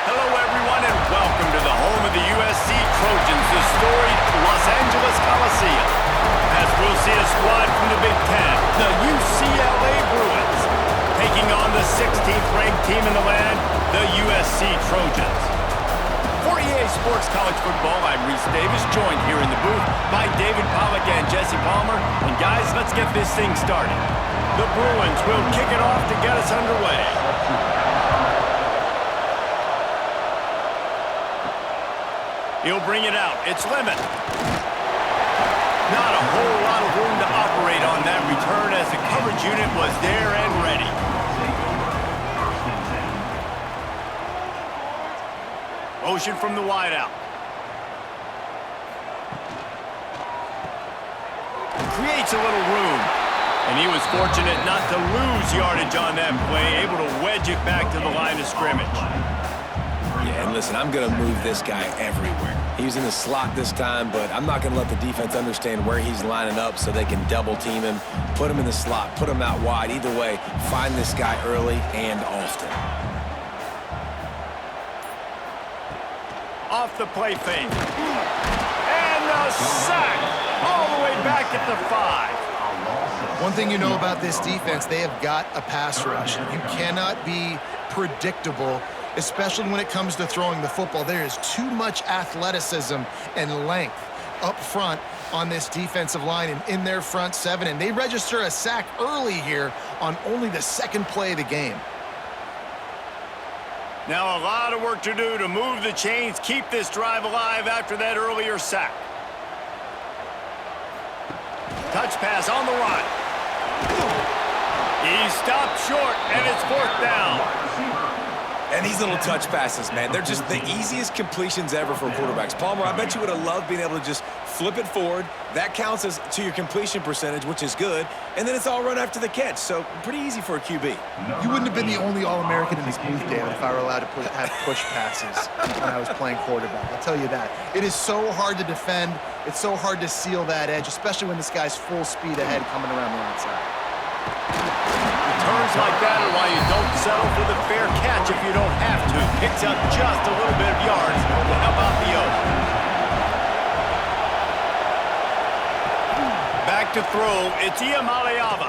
Hello, everyone, and welcome to the home of the USC Trojans, the storied Los Angeles Coliseum. As we'll see a squad from the Big Ten, the UCLA Bruins, taking on the 16th-ranked team in the land, the USC Trojans. For EA Sports College Football, I'm Reese Davis, joined here in the booth by David Pollack and Jesse Palmer. And guys, let's get this thing started. The Bruins will kick it off to get us underway. He'll bring it out. It's Lemon. Not a whole lot of room to operate on that return as the coverage unit was there and ready. Motion from the wideout. Creates a little room. And he was fortunate not to lose yardage on that play, able to wedge it back to the line of scrimmage. Yeah, and listen, I'm going to move this guy everywhere. He's in the slot this time, but I'm not going to let the defense understand where he's lining up so they can double team him, put him in the slot, put him out wide. Either way, find this guy early and often. Off the play fake. And the sack all the way back at the 5. One thing you know about this defense, they have got a pass rush. You cannot be predictable, especially when it comes to throwing the football. There is too much athleticism and length up front on this defensive line and in their front seven. And they register a sack early here on only the second play of the game. Now a lot of work to do to move the chains, keep this drive alive after that earlier sack. Touch pass on the run. He stopped short, and it's 4th down. And these little touch passes, man, they're just the easiest completions ever for quarterbacks. Palmer, I bet you would have loved being able to just flip it forward. That counts as to your completion percentage, which is good. And then it's all run after the catch, so pretty easy for a QB. You wouldn't have been the only All-American in this booth, David, if I were allowed to have push passes when I was playing quarterback. I'll tell you that. It is so hard to defend. It's so hard to seal that edge, especially when this guy's full speed ahead coming around the outside. Returns like that are why you don't settle for the fair catch if you don't have to. Picks up just a little bit of yards. How about the O? Back to throw, it's Iamaleava.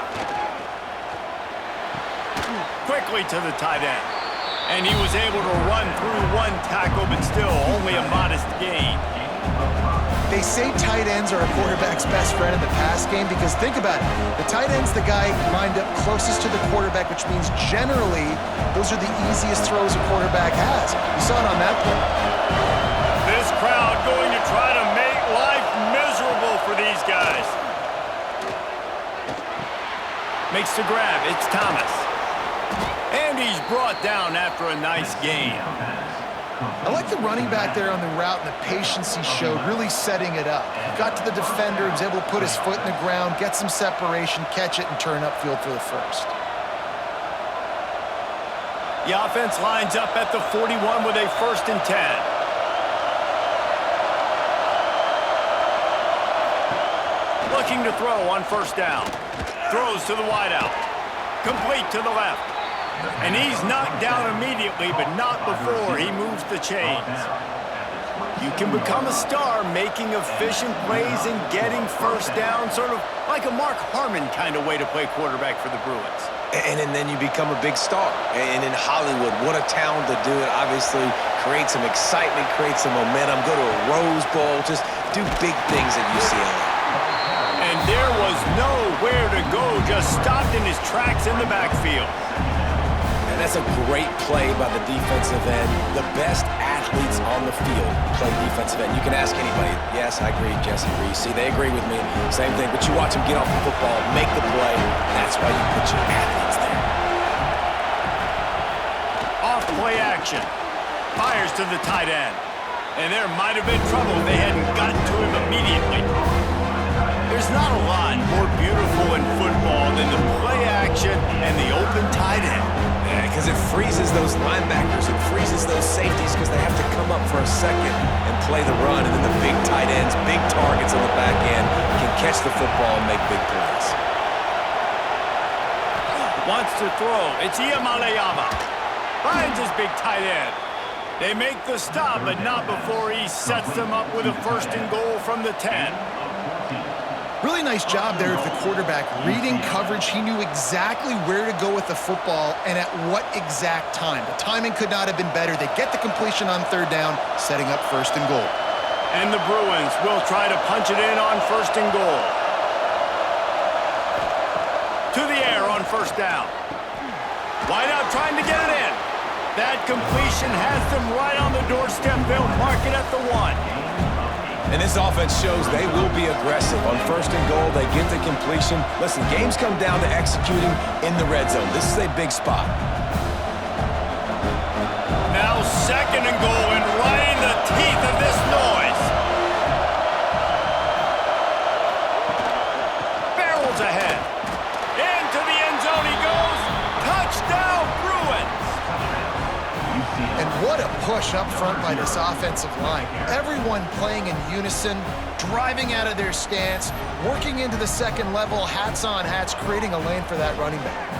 Quickly to the tight end. And he was able to run through one tackle, but still only a modest gain. They say tight ends are a quarterback's best friend in the pass game because think about it. The tight end's the guy lined up closest to the quarterback, which means generally those are the easiest throws a quarterback has. You saw it on that play. This crowd going to try to make life miserable for these guys. Makes the grab. It's Thomas. And he's brought down after a nice gain. I like the running back there on the route and the patience he showed, really setting it up. Got to the defender, he was able to put his foot in the ground, get some separation, catch it, and turn upfield for the first. The offense lines up at the 41 with a 1st and 10. Looking to throw on 1st down. Throws to the wideout. Complete to the left. And he's knocked down immediately, but not before he moves the chains. You can become a star making efficient plays and getting 1st down, sort of like a Mark Harmon kind of way to play quarterback for the Bruins. And then you become a big star. And in Hollywood, what a town to do it. Obviously, create some excitement, create some momentum, go to a Rose Bowl, just do big things at UCLA. And there was nowhere to go, just stopped in his tracks in the backfield. And that's a great play by the defensive end. The best athletes on the field play defensive end. You can ask anybody. Yes, I agree, Jesse Reese. See, they agree with me. Same thing. But you watch them get off the football, make the play. That's why you put your athletes there. Off play action. Fires to the tight end. And there might have been trouble if they hadn't gotten to him immediately. There's not a lot more beautiful in football than the play action and the open tight end. Yeah, because it freezes those linebackers. It freezes those safeties because they have to come up for a second and play the run. And then the big tight ends, big targets on the back end, can catch the football and make big plays. Wants to throw. It's Iamaleava. Finds his big tight end. They make the stop, but not before he sets them up with a 1st and goal from the 10. Really nice job there of the quarterback. Reading coverage, he knew exactly where to go with the football and at what exact time. The timing could not have been better. They get the completion on 3rd down, setting up 1st and goal. And the Bruins will try to punch it in on 1st and goal. To the air on 1st down. Wide out trying to get it in. That completion has them right on the doorstep. They'll mark it at the 1. And this offense shows they will be aggressive. On 1st and goal, they get the completion. Listen, games come down to executing in the red zone. This is a big spot. Now 2nd and goal, and right in the teeth of this noise. Barrels ahead. Into the end zone he goes. Touchdown, Bruins. And what a push up front by this offensive line. Everyone playing in unison, driving out of their stance, working into the 2nd level, hats on hats, creating a lane for that running back.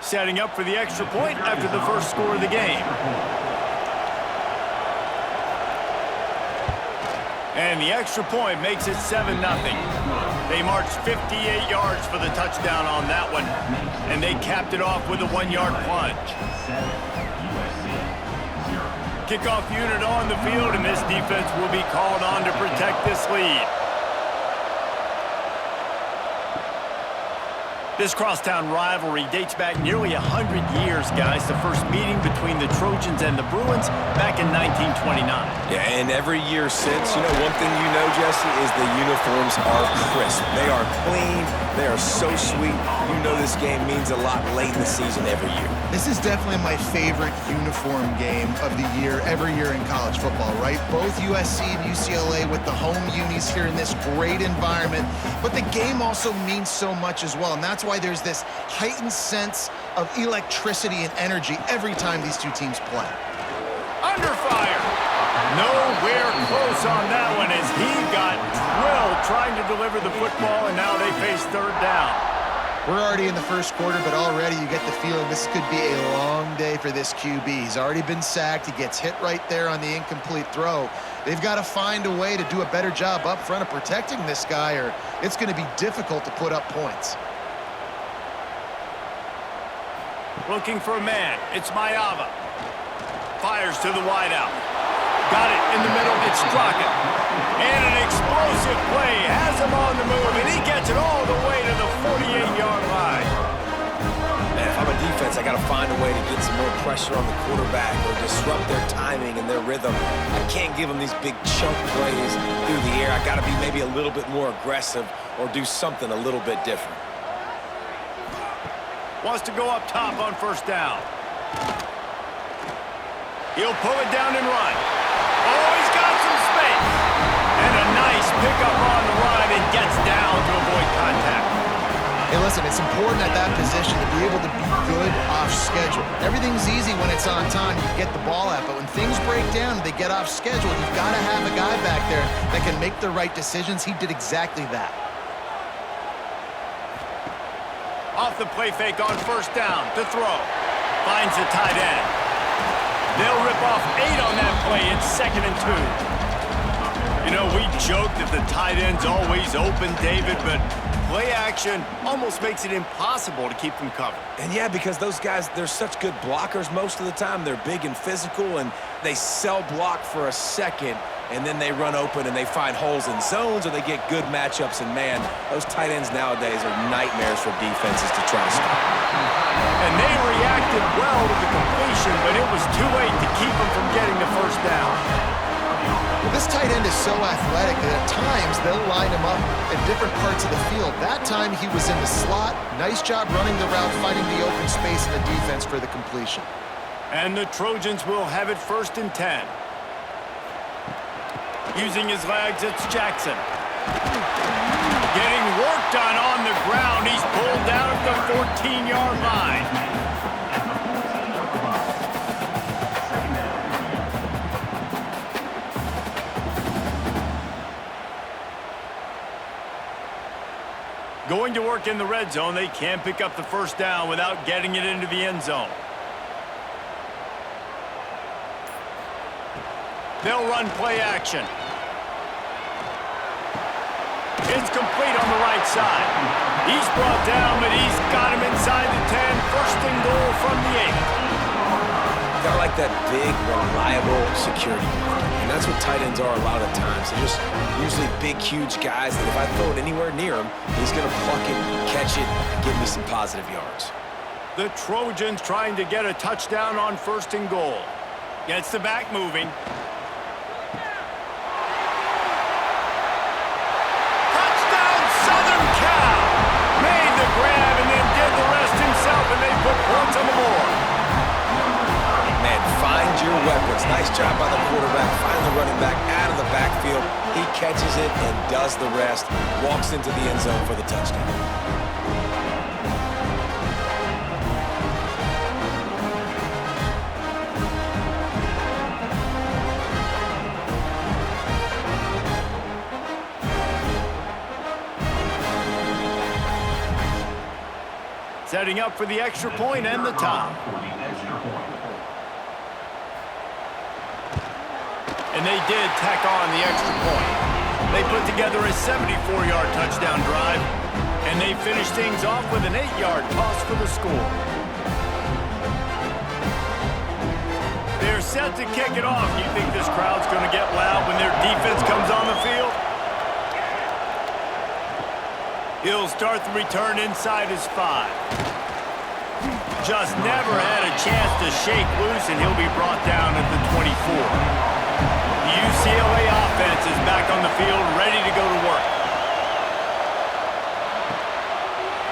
Setting up for the extra point after the 1st score of the game. And the extra point makes it 7-0. They marched 58 yards for the touchdown on that one, and they capped it off with a 1-yard plunge. Kickoff unit on the field, and this defense will be called on to protect this lead. This crosstown rivalry dates back nearly 100 years, guys. The first meeting between the Trojans and the Bruins back in 1929. Yeah, and every year since, you know, one thing you know, Jesse, is the uniforms are crisp. They are clean. They are so sweet. You know this game means a lot late in the season every year. This is definitely my favorite uniform game of the year, every year in college football, right? Both USC and UCLA with the home unis here in this great environment. But the game also means so much as well, and that's why there's this heightened sense of electricity and energy every time these two teams play. Under fire. Nowhere close on that one as he got drilled trying to deliver the football, and now they face 3rd down. We're already in the 1st quarter, but already you get the feeling this could be a long day for this QB. He's already been sacked. He gets hit right there on the incomplete throw. They've got to find a way to do a better job up front of protecting this guy, or it's going to be difficult to put up points. Looking for a man. It's Mayava. Fires to the wideout. Got it in the middle. It's Straka. And an explosive play has him on the move, and he gets it all the way to the 48-yard line. Man, if I'm a defense, I got to find a way to get some more pressure on the quarterback or disrupt their timing and their rhythm. I can't give them these big chunk plays through the air. I got to be maybe a little bit more aggressive or do something a little bit different. Wants to go up top on 1st down. He'll pull it down and run. Oh, he's got some space. And a nice pickup on the run and gets down to avoid contact. Hey, listen, it's important at that position to be able to be good off schedule. Everything's easy when it's on time. You get the ball out, but when things break down, they get off schedule. You've got to have a guy back there that can make the right decisions. He did exactly that. Off the play fake on 1st down to throw. Finds the tight end. They'll rip off 8 on that play. It's 2nd and 2. You know, we joke that the tight end's always open, David, but play action almost makes it impossible to keep them covered. And yeah, because those guys, they're such good blockers most of the time. They're big and physical, and they sell block for a second, and then they run open and they find holes in zones or they get good matchups. And man, those tight ends nowadays are nightmares for defenses to try to stop. And they reacted well to the completion, but it was too late to keep them from getting the 1st down. Well, this tight end is so athletic that at times they'll line him up in different parts of the field. That time he was in the slot. Nice job running the route, finding the open space in the defense for the completion. And the Trojans will have it 1st and 10. Using his legs, it's Jackson. Getting work done on the ground. He's pulled down at the 14-yard line. Going to work in the red zone, they can pick up the first down without getting it into the end zone. They'll run play action. It's complete on the right side. He's brought down, but he's got him inside the 10. First and goal from the 8. Got like that big, reliable security blanket. And that's what tight ends are a lot of the times. They're just usually big, huge guys that if I throw it anywhere near him, he's going to pluck it, catch it, and give me some positive yards. The Trojans trying to get a touchdown on first and goal. Gets the back moving. Touchdown, Southern Cal! Made the grab and then did the rest himself, and they put points on the board. Man, find your weapons. Nice job by the quarterback, finding the running back out of the backfield. He catches it and does the rest. Walks into the end zone for the touchdown. Setting up for the extra point and the tie. And they did tack on the extra point. They put together a 74-yard touchdown drive, and they finished things off with an 8-yard toss for the score. They're set to kick it off. You think this crowd's going to get loud when their defense comes on the field? He'll start the return inside his 5. Just never had a chance to shake loose, and he'll be brought down at the 24. The UCLA offense is back on the field, ready to go to work.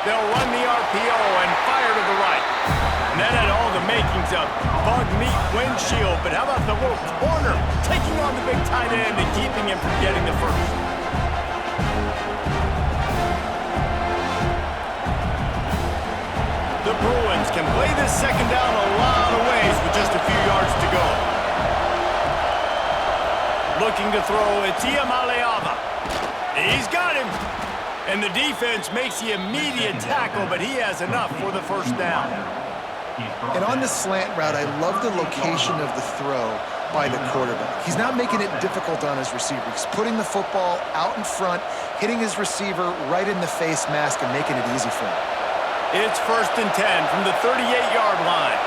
They'll run the RPO and fire to the right. And that had all the makings of bug meat windshield, but how about the little corner taking on the big tight end and keeping him from getting the first? The Bruins can play this second down a lot of ways with just a few yards to go. Looking to throw, it's Iamaleava. He's got him. And the defense makes the immediate tackle, but he has enough for the first down. And on the slant route, I love the location of the throw by the quarterback. He's not making it difficult on his receiver. He's putting the football out in front, hitting his receiver right in the face mask and making it easy for him. It's first and 10 from the 38-yard line.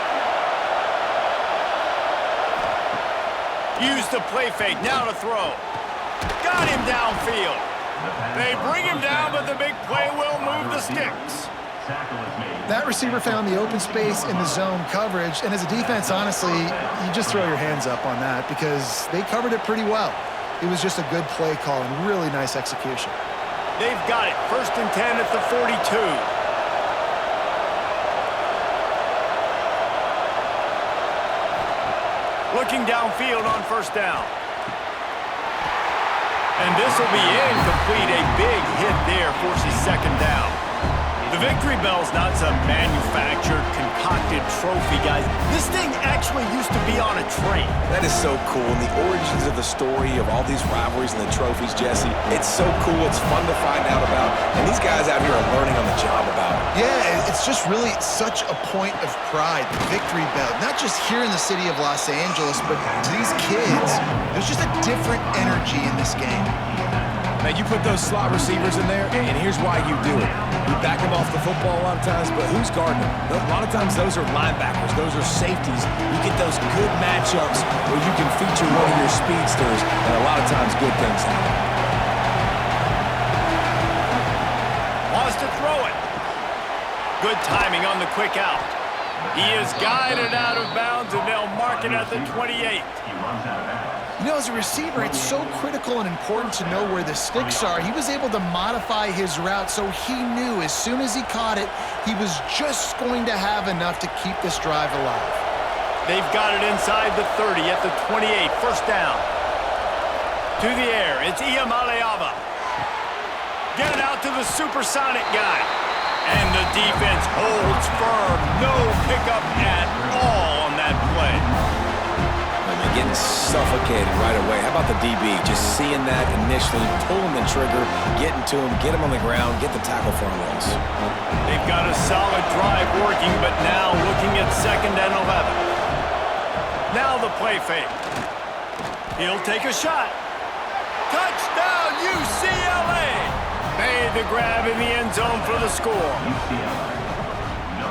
Use the play fake, now to throw. Got him downfield. They bring him down, but the big play will move the sticks. That receiver found the open space in the zone coverage, and as a defense, honestly, you just throw your hands up on that because they covered it pretty well. It was just a good play call and really nice execution. They've got it. First and 10 at the 42. Looking downfield on first down. And this will be incomplete. A big hit there forces second down. The victory bell's not some manufactured, concocted trophy, guys. This thing actually used to be on a train. That is so cool. And the origins of the story of all these rivalries and the trophies, Jesse, it's so cool. It's fun to find out about. And these guys out here are learning on the job about it. Yeah, it's just really such a point of pride, the victory bell. Not just here in the city of Los Angeles, but to these kids, there's just a different energy in this game. Now, you put those slot receivers in there, and here's why you do it. You back them off the football a lot of times, but who's guarding them? A lot of times, those are linebackers. Those are safeties. You get those good matchups where you can feature one of your speedsters, and a lot of times, good things happen. Wants to throw it. Good timing on the quick out. He is guided out of bounds, and they'll mark it at the 28. You know, as a receiver, it's so critical and important to know where the sticks are. He was able to modify his route so he knew as soon as he caught it, he was just going to have enough to keep this drive alive. They've got it inside the 30 at the 28. First down. To the air. It's Iamaleava. Get it out to the supersonic guy. And the defense holds firm. No pickup at all on that play. Getting getting suffocated right away. How about the DB? Just seeing that initially, pulling the trigger, getting to him, get him on the ground, get the tackle for a loss. They've got a solid drive working, but now looking at 2nd and 11. Now the play fake. He'll take a shot. Touchdown, UCLA! Made the grab in the end zone for the score.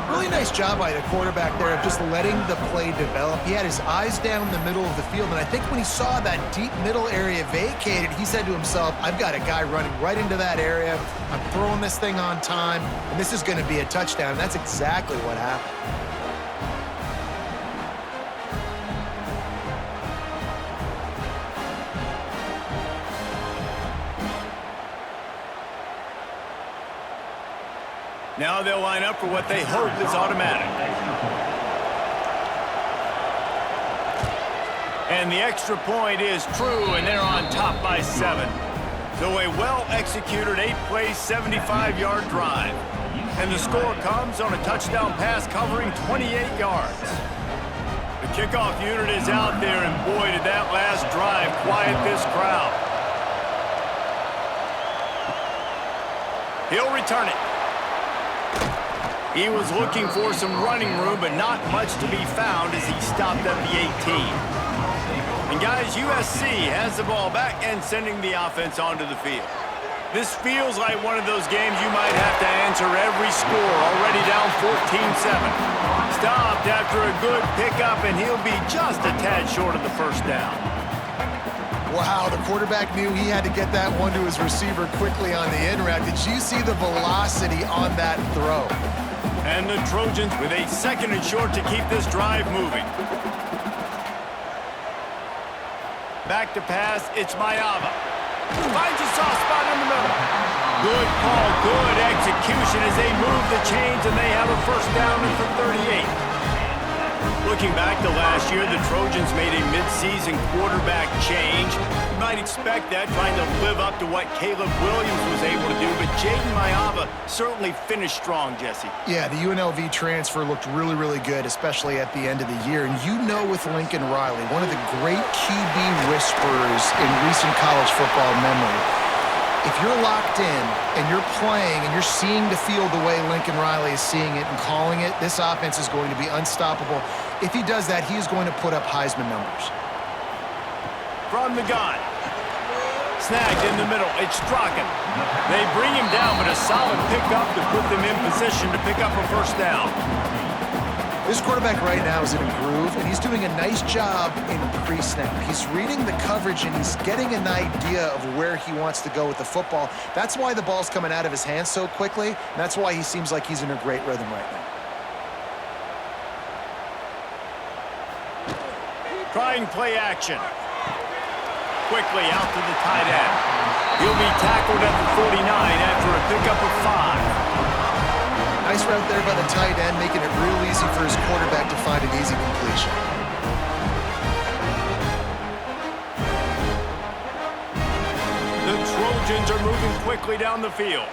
Really nice job by the quarterback there of just letting the play develop. He had his eyes down the middle of the field, and I think when he saw that deep middle area vacated, he said to himself, I've got a guy running right into that area. I'm throwing this thing on time, and this is going to be a touchdown. And that's exactly what happened. Now they'll line up for what they hope is automatic. And the extra point is true, and they're on top by 7. So a well-executed 8-play, 75-yard drive. And the score comes on a touchdown pass covering 28 yards. The kickoff unit is out there, and boy, did that last drive quiet this crowd. He'll return it. He was looking for some running room, but not much to be found as he stopped at the 18. And guys, USC has the ball back and sending the offense onto the field. This feels like one of those games you might have to answer every score, already down 14-7. Stopped after a good pickup, and he'll be just a tad short of the first down. Wow, the quarterback knew he had to get that one to his receiver quickly on the in route. Did you see the velocity on that throw? And the Trojans with a 2nd and short to keep this drive moving. Back to pass, it's Mayava. Finds a soft spot in the middle. Good call, good execution as they move the chains, and they have a first down at the 38. Looking back to last year, the Trojans made a midseason quarterback change. You might expect that, trying to live up to what Caleb Williams was able to do, but Jaden Mayava certainly finished strong, Jesse. Yeah, the UNLV transfer looked really, really good, especially at the end of the year. And you know with Lincoln Riley, one of the great QB whisperers in recent college football memory, if you're locked in and you're playing and you're seeing the field the way Lincoln Riley is seeing it and calling it, this offense is going to be unstoppable. If he does that, he's going to put up Heisman numbers. From the gun. Snagged in the middle. It's Strachan. They bring him down, but a solid pickup to put them in position to pick up a first down. This quarterback right now is in a groove, and he's doing a nice job in pre-snap. He's reading the coverage, and he's getting an idea of where he wants to go with the football. That's why the ball's coming out of his hands so quickly, and that's why he seems like he's in a great rhythm right now. Trying play action. Quickly out to the tight end. He'll be tackled at the 49 after a pickup of 5. Nice route there by the tight end, making it real easy for his quarterback to find an easy completion. The Trojans are moving quickly down the field.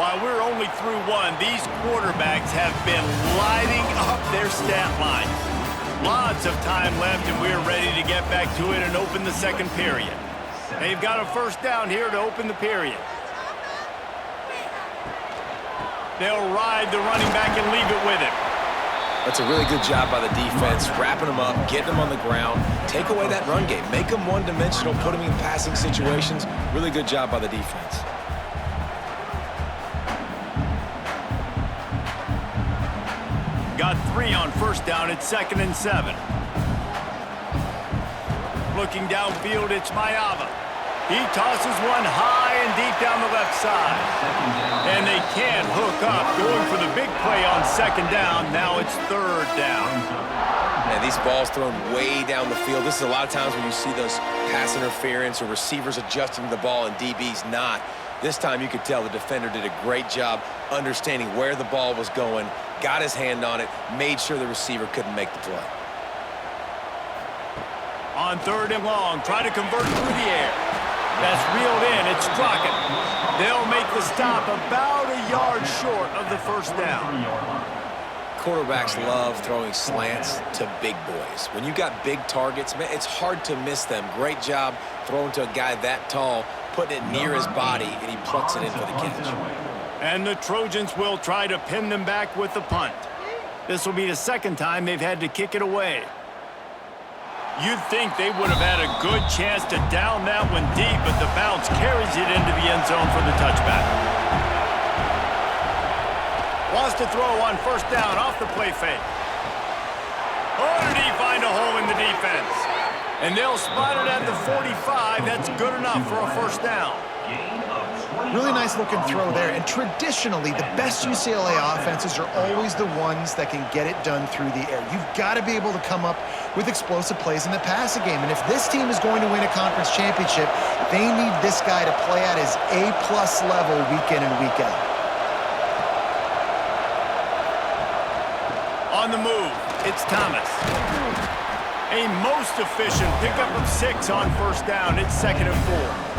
While we're only through one, these quarterbacks have been lighting up their stat line. Lots of time left, and we're ready to get back to it and open the second period. They've got a first down here to open the period. They'll ride the running back and leave it with him. That's a really good job by the defense, wrapping them up, getting them on the ground, take away that run game, make them one-dimensional, put them in passing situations. Really good job by the defense. Got 3 on first down at 2nd and 7. Looking downfield, it's Mayava. He tosses one high and deep down the left side. And they can't hook up, going for the big play on 2nd down. Now it's 3rd down. Man, these balls thrown way down the field. This is a lot of times when you see those pass interference or receivers adjusting the ball and DBs not. This time you could tell the defender did a great job understanding where the ball was going, got his hand on it, made sure the receiver couldn't make the play. On 3rd and long, try to convert through the air. That's reeled in. It's Strachan. They'll make the stop about a yards short of the first down. Quarterbacks love throwing slants to big boys. When you got big targets, man, it's hard to miss them. Great job throwing to a guy that tall, putting it near his body, and he plucks it in for the catch. And the Trojans will try to pin them back with the punt. This will be the second time they've had to kick it away. You'd think they would have had a good chance to down that one deep, but the bounce carries it into the end zone for the touchback. Wants to throw on first down off the play fake. Oh, did he find a hole in the defense? And they'll spot it at the 45. That's good enough for a first down. Really nice looking throw there. And traditionally, the best UCLA offenses are always the ones that can get it done through the air. You've got to be able to come up with explosive plays in the passing game. And if this team is going to win a conference championship, they need this guy to play at his A-plus level week in and week out. On the move, it's Thomas. A most efficient pickup of 6 on first down. It's 2nd and 4.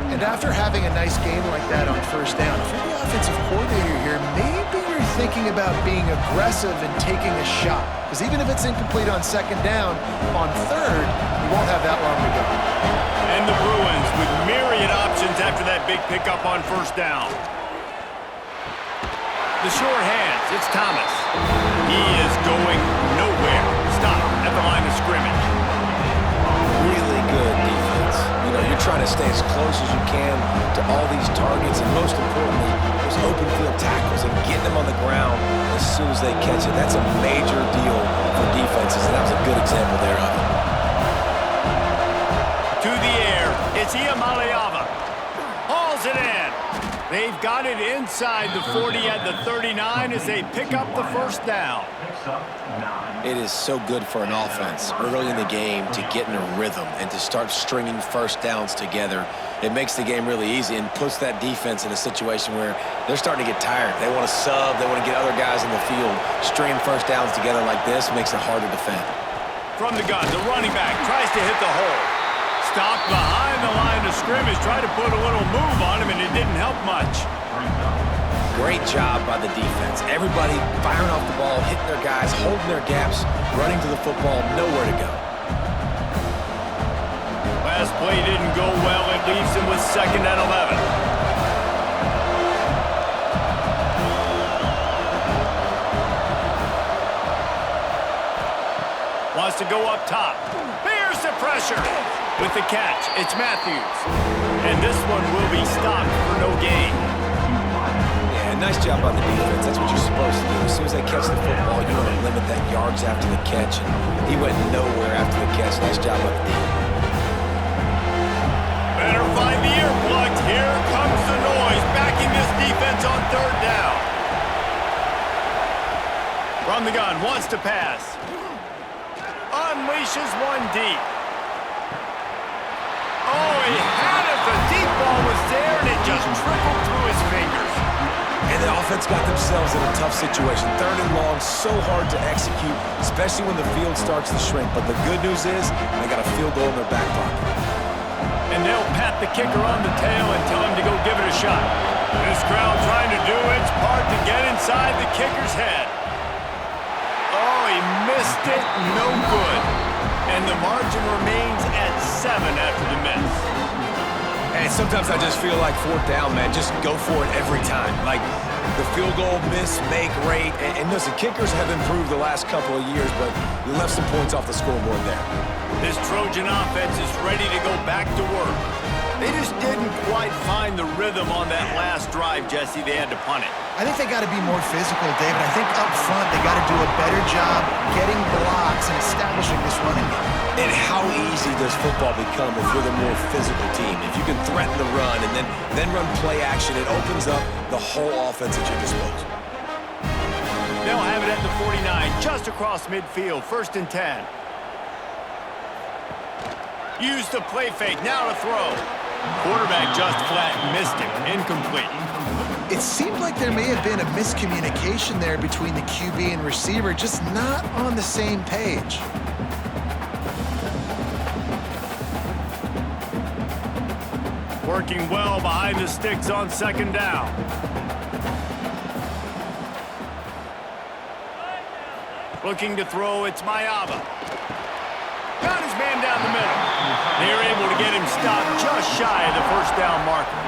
And after having a nice game like that on first down, if you're the offensive coordinator here, maybe you're thinking about being aggressive and taking a shot. Because even if it's incomplete on 2nd down, on 3rd, you won't have that long to go. And the Bruins with myriad options after that big pickup on first down. The short hands, it's Thomas. He is going nowhere. Stop at the line of scrimmage. Really good defense. You know, you're trying to stay as close as you can to all these targets, and most importantly, those open field tackles and getting them on the ground as soon as they catch it. That's a major deal for defenses, and that was a good example there of it. To the air, it's Iamaleava. Hauls it in. They've got it inside the 40 at the 39 as they pick up the first down. It is so good for an offense early in the game to get in a rhythm and to start stringing first downs together. It makes the game really easy and puts that defense in a situation where they're starting to get tired. They want to sub. They want to get other guys in the field. Stringing first downs together like this makes it hard to defend. From the gun, the running back tries to hit the hole. Stopped behind the line of scrimmage, tried to put a little move on him, and it didn't help much. Great job by the defense. Everybody firing off the ball, hitting their guys, holding their gaps, running to the football, nowhere to go. Last play didn't go well. It leaves him with 2nd and 11. Wants to go up top. Here's the pressure. With the catch, it's Matthews. And this one will be stopped for no gain. Yeah, nice job by the defense. That's what you're supposed to do. As soon as they catch the football, you want to limit that yards after the catch. And he went nowhere after the catch. Nice job by the defense. Better find the earplugs. Here comes the noise. Backing this defense on 3rd down. From the gun, wants to pass. Unleashes one deep. Oh, he had it. The deep ball was there, and it just trickled through his fingers. And the offense got themselves in a tough situation. 3rd and long, so hard to execute, especially when the field starts to shrink. But the good news is they got a field goal in their back pocket. And they'll pat the kicker on the tail and tell him to go give it a shot. This crowd trying to do its part to get inside the kicker's head. Oh, he missed it. No good. And the margin remains at 7 after the miss. And sometimes I just feel like 4th down, man. Just go for it every time. Like the field goal, miss, make, rate. And listen, kickers have improved the last couple of years, but you left some points off the scoreboard there. This Trojan offense is ready to go back to work. They just didn't quite find the rhythm on that last drive, Jesse. They had to punt it. I think they got to be more physical, David. I think up front they got to do a better job getting blocks and establishing this running game. And how easy does football become if you're the more physical team? If you can threaten the run and then run play action, it opens up the whole offense at your disposal. They'll have it at the 49, just across midfield, 1st and 10. Use the play fake, now to throw. Quarterback just flat missed him, incomplete. It seemed like there may have been a miscommunication there between the QB and receiver, just not on the same page. Working well behind the sticks on 2nd down. Looking to throw, it's Mayava. Got his man down the middle. They're able to get him stopped just shy of the first down marker.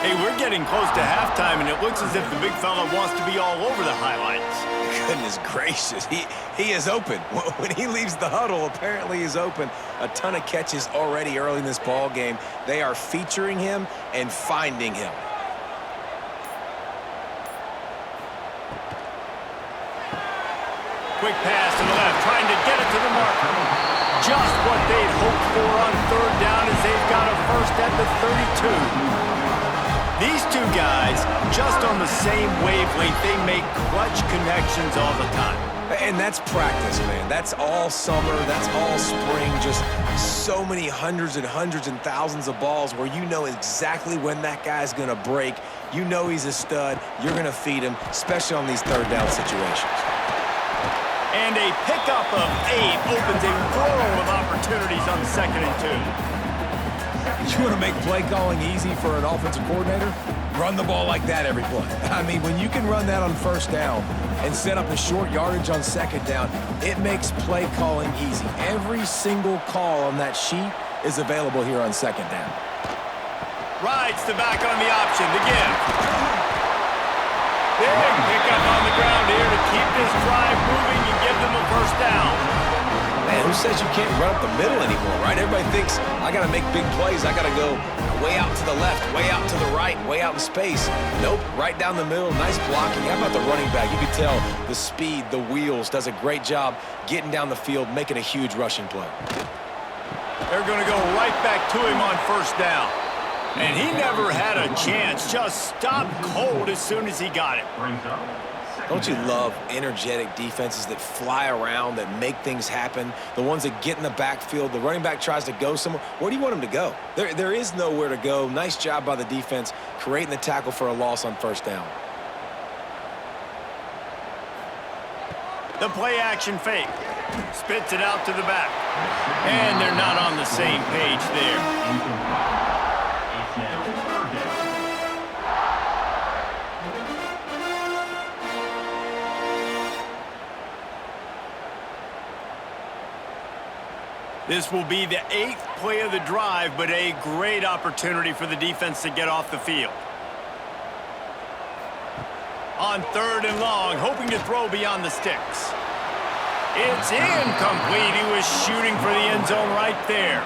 Hey, we're getting close to halftime, and it looks as if the big fella wants to be all over the highlights. Goodness gracious, he is open. When he leaves the huddle, apparently he's open. A ton of catches already early in this ball game. They are featuring him and finding him. Quick pass to the left, trying to get it to the marker. Just what they'd hoped for on third down as they've got a first at the 32. These two guys, just on the same wavelength, they make clutch connections all the time. And that's practice, man. That's all summer. That's all spring. Just so many hundreds and thousands of balls where you know exactly when that guy's going to break. You know he's a stud. You're going to feed him, especially on these third down situations. And a pickup of 8 opens a world of opportunities on 2nd and 2. You want to make play calling easy for an offensive coordinator? Run the ball like that every play. I mean, when you can run that on first down and set up a short yardage on second down, it makes play calling easy. Every single call on that sheet is available here on second down. Rides the back on the option to give. Big pickup on the ground here to keep this drive moving and give them a first down. Man, who says you can't run up the middle anymore, right? Everybody thinks, I got to make big plays. I got to go way out to the left, way out to the right, way out in space. Nope, right down the middle. Nice blocking. How about the running back? You can tell the speed, the wheels, does a great job getting down the field, making a huge rushing play. They're going to go right back to him on first down. And he never had a chance. Just stopped cold as soon as he got it. Don't you love energetic defenses that fly around, that make things happen? The ones that get in the backfield, the running back tries to go somewhere. Where do you want him to go? There is nowhere to go. Nice job by the defense, creating the tackle for a loss on first down. The play action fake. Spits it out to the back. And they're not on the same page there. This will be the 8th play of the drive, but a great opportunity for the defense to get off the field. On 3rd and long, hoping to throw beyond the sticks. It's incomplete. He was shooting for the end zone right there.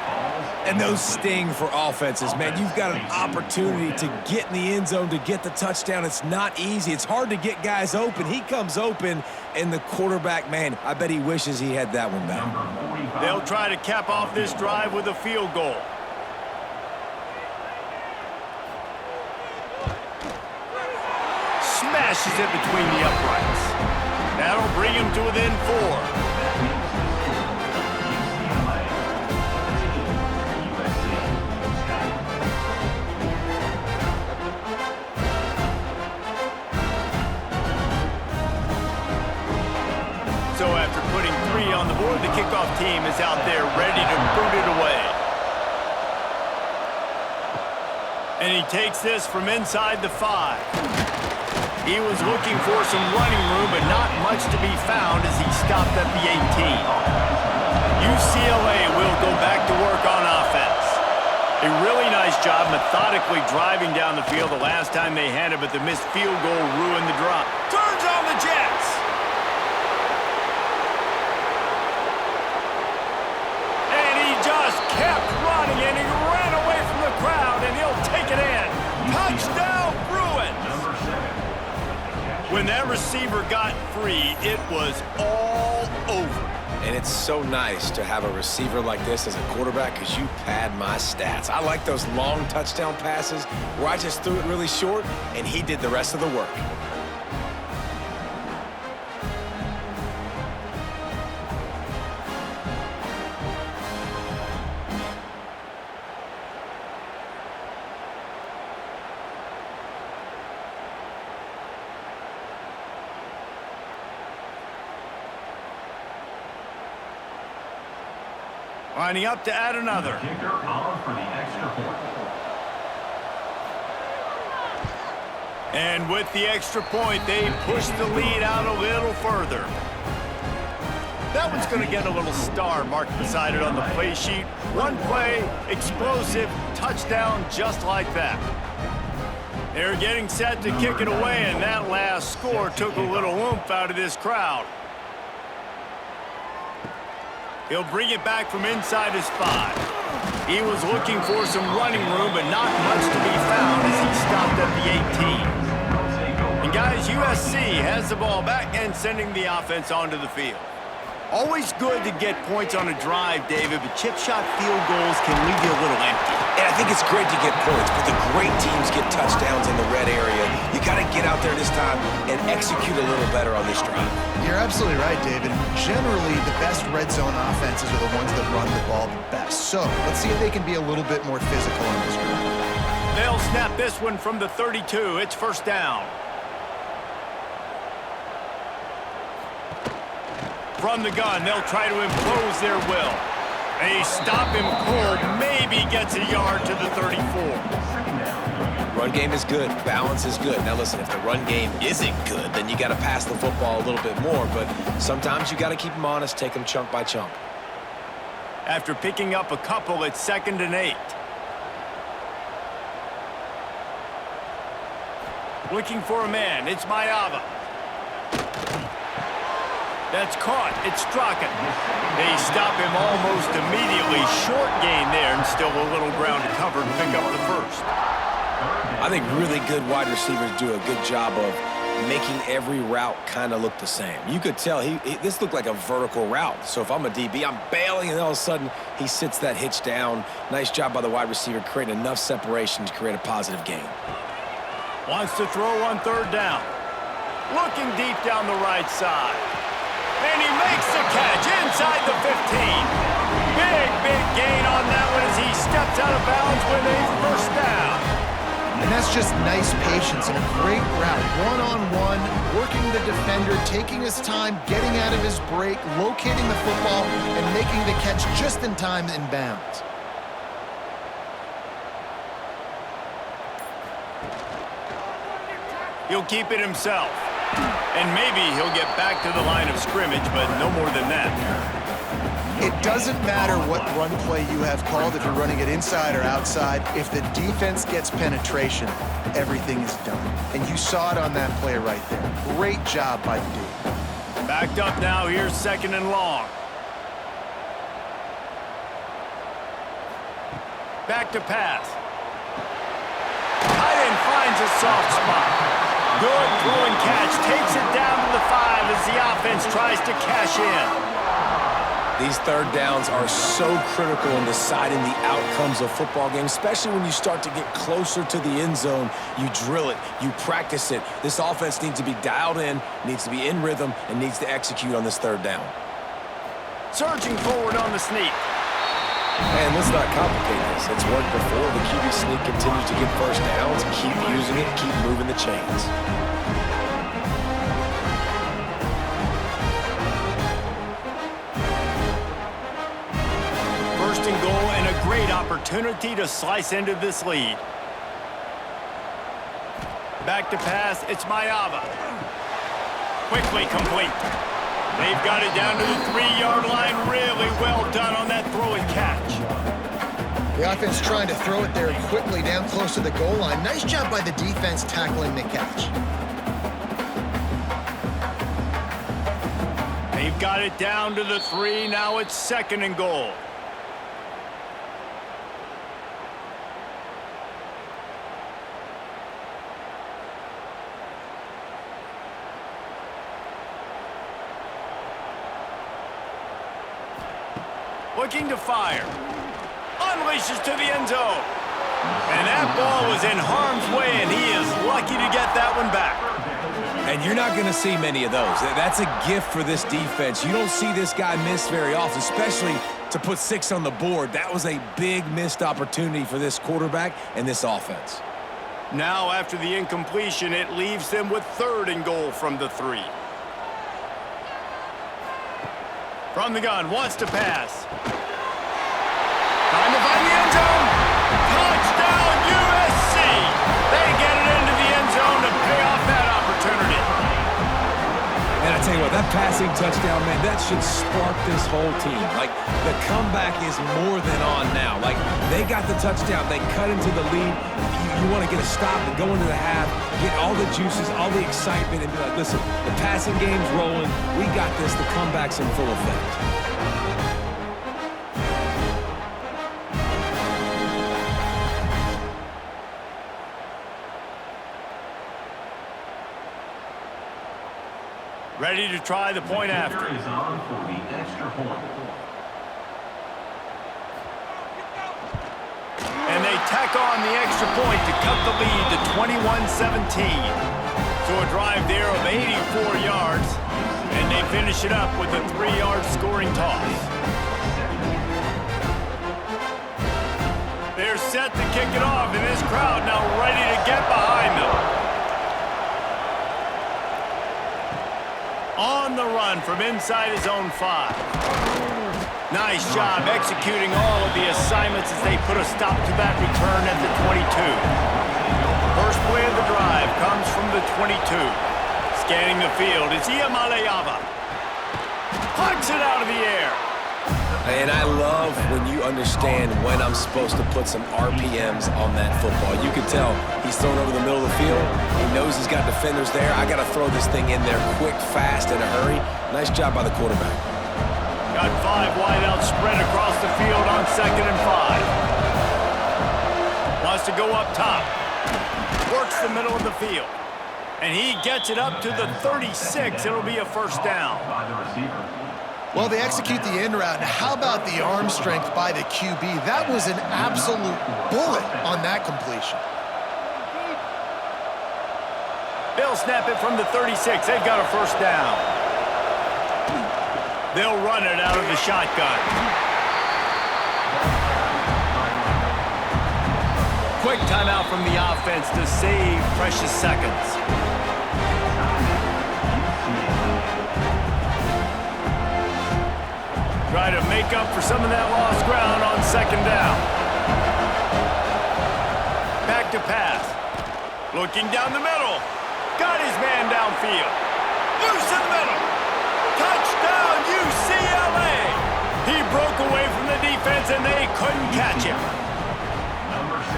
And those sting for offenses, man. You've got an opportunity to get in the end zone, to get the touchdown. It's not easy. It's hard to get guys open. He comes open, and the quarterback, man, I bet he wishes he had that one back. They'll try to cap off this drive with a field goal. Smashes it between the uprights. That'll bring him to within 4. So after putting 3 on the board, the kickoff team is out there ready to boot it away. And he takes this from inside the 5. He was looking for some running room, but not much to be found as he stopped at the 18. UCLA will go back to work on offense. A really nice job methodically driving down the field the last time they had it, but the missed field goal ruined the drop. Turns on the Jets. Kept running, and he ran away from the crowd, and he'll take it in. Touchdown, Bruins! When that receiver got free, it was all over. And it's so nice to have a receiver like this as a quarterback because you pad my stats. I like those long touchdown passes where I just threw it really short, and he did the rest of the work. Lining up to add another. Kicker on for the extra point. And with the extra point, they push the lead out a little further. That one's going to get a little star marked beside it on the play sheet. One play, explosive, touchdown, just like that. They're getting set to kick it away, and that last score took a little oomph out of this crowd. He'll bring it back from inside his 5. He was looking for some running room, but not much to be found as he stopped at the 18. And guys, USC has the ball back and sending the offense onto the field. Always good to get points on a drive, David, but chip shot field goals can leave you a little empty. And I think it's great to get points, but the great teams get touchdowns in the red area. You got to get out there this time and execute a little better on this drive. You're absolutely right, David. Generally, the best red zone offenses are the ones that run the ball the best. So let's see if they can be a little bit more physical on this drive. They'll snap this one from the 32. It's first down. From the gun, they'll try to impose their will. They stop him cold, maybe gets a yard to the 34. Run game is good, balance is good. Now listen, if the run game isn't good, then you got to pass the football a little bit more, but sometimes you got to keep them honest, take them chunk by chunk. After picking up a couple, it's 2nd and 8. Looking for a man, it's Mayava. That's caught. It's Strachan. They stop him almost immediately. Short gain there, and still a little ground to cover to pick up the first. I think really good wide receivers do a good job of making every route kind of look the same. You could tell this looked like a vertical route. So if I'm a DB, I'm bailing, and all of a sudden he sits that hitch down. Nice job by the wide receiver, creating enough separation to create a positive gain. Wants to throw on 3rd down. Looking deep down the right side. And he makes the catch inside the 15. Big gain on that one as he steps out of bounds with a first down. And that's just nice patience and a great route. One-on-one, working the defender, taking his time, getting out of his break, locating the football, and making the catch just in time in bounds. He'll keep it himself. And maybe he'll get back to the line of scrimmage, but no more than that. It doesn't matter what run play you have called, if you're running it inside or outside. If the defense gets penetration, everything is done. And you saw it on that play right there. Great job by the dude. Backed up now, here's 2nd and long. Back to pass. Tight end finds a soft spot. Good throwing catch, takes it down to the 5 as the offense tries to cash in. These 3rd downs are so critical in deciding the outcomes of football games, especially when you start to get closer to the end zone. You drill it, you practice it. This offense needs to be dialed in, needs to be in rhythm, and needs to execute on this 3rd down. Surging forward on the sneak. And let's not complicate this. It's worked before. The QB sneak continues to get first downs. Keep using it. Keep moving the chains. First and goal and a great opportunity to slice into this lead. Back to pass. It's Mayava. Quickly complete. They've got it down to the 3-yard line. Really well done on that throw and catch. The offense trying to throw it there quickly down close to the goal line. Nice job by the defense tackling the catch. They've got it down to the 3. Now it's 2nd and goal. Looking to fire. Unleashes to the end zone. And that ball was in harm's way, and he is lucky to get that one back. And you're not going to see many of those. That's a gift for this defense. You don't see this guy miss very often, especially to put 6 on the board. That was a big missed opportunity for this quarterback and this offense. Now, after the incompletion, it leaves them with 3rd and goal from the 3. From the gun, wants to pass. Time to find the end zone. Touchdown, USC. They get it into the end zone to pay off that opportunity. And I tell you what, that passing touchdown, man, that should spark this whole team. Like, the comeback is more than on now. Like, they got the touchdown. They cut into the lead. You want to get a stop and go into the half, get all the juices, all the excitement, and be like, listen, the passing game's rolling. We got this. The comeback's in full effect. Ready to try the point after. Is on for the extra point. And they tack on the extra point to cut the lead to 21-17. So a drive there of 84 yards, and they finish it up with a 3-yard scoring toss. They're set to kick it off, and this crowd now ready to get behind them. On the run from inside his own 5. Nice job executing all of the assignments as they put a stop to that return at the 22. First play of the drive comes from the 22. Scanning the field, it's Iamaleava. Plucks it out of the air. And I love when you understand when I'm supposed to put some RPMs on that football. You can tell he's thrown over the middle of the field. He knows he's got defenders there. I got to throw this thing in there quick, fast, in a hurry. Nice job by the quarterback. Got 5 wide out spread across the field on 2nd and 5. Wants to go up top. Works the middle of the field. And he gets it up to the 36. It'll be a first down. By the receiver. Well, they execute the end route. How about the arm strength by the QB? That was an absolute bullet on that completion. They'll snap it from the 36. They've got a first down. They'll run it out of the shotgun. Quick timeout from the offense to save precious seconds. Try to make up for some of that lost ground on 2nd down. Back to pass. Looking down the middle. Got his man downfield. Loose in the middle. Touchdown, UCLA. He broke away from the defense, and they couldn't catch him.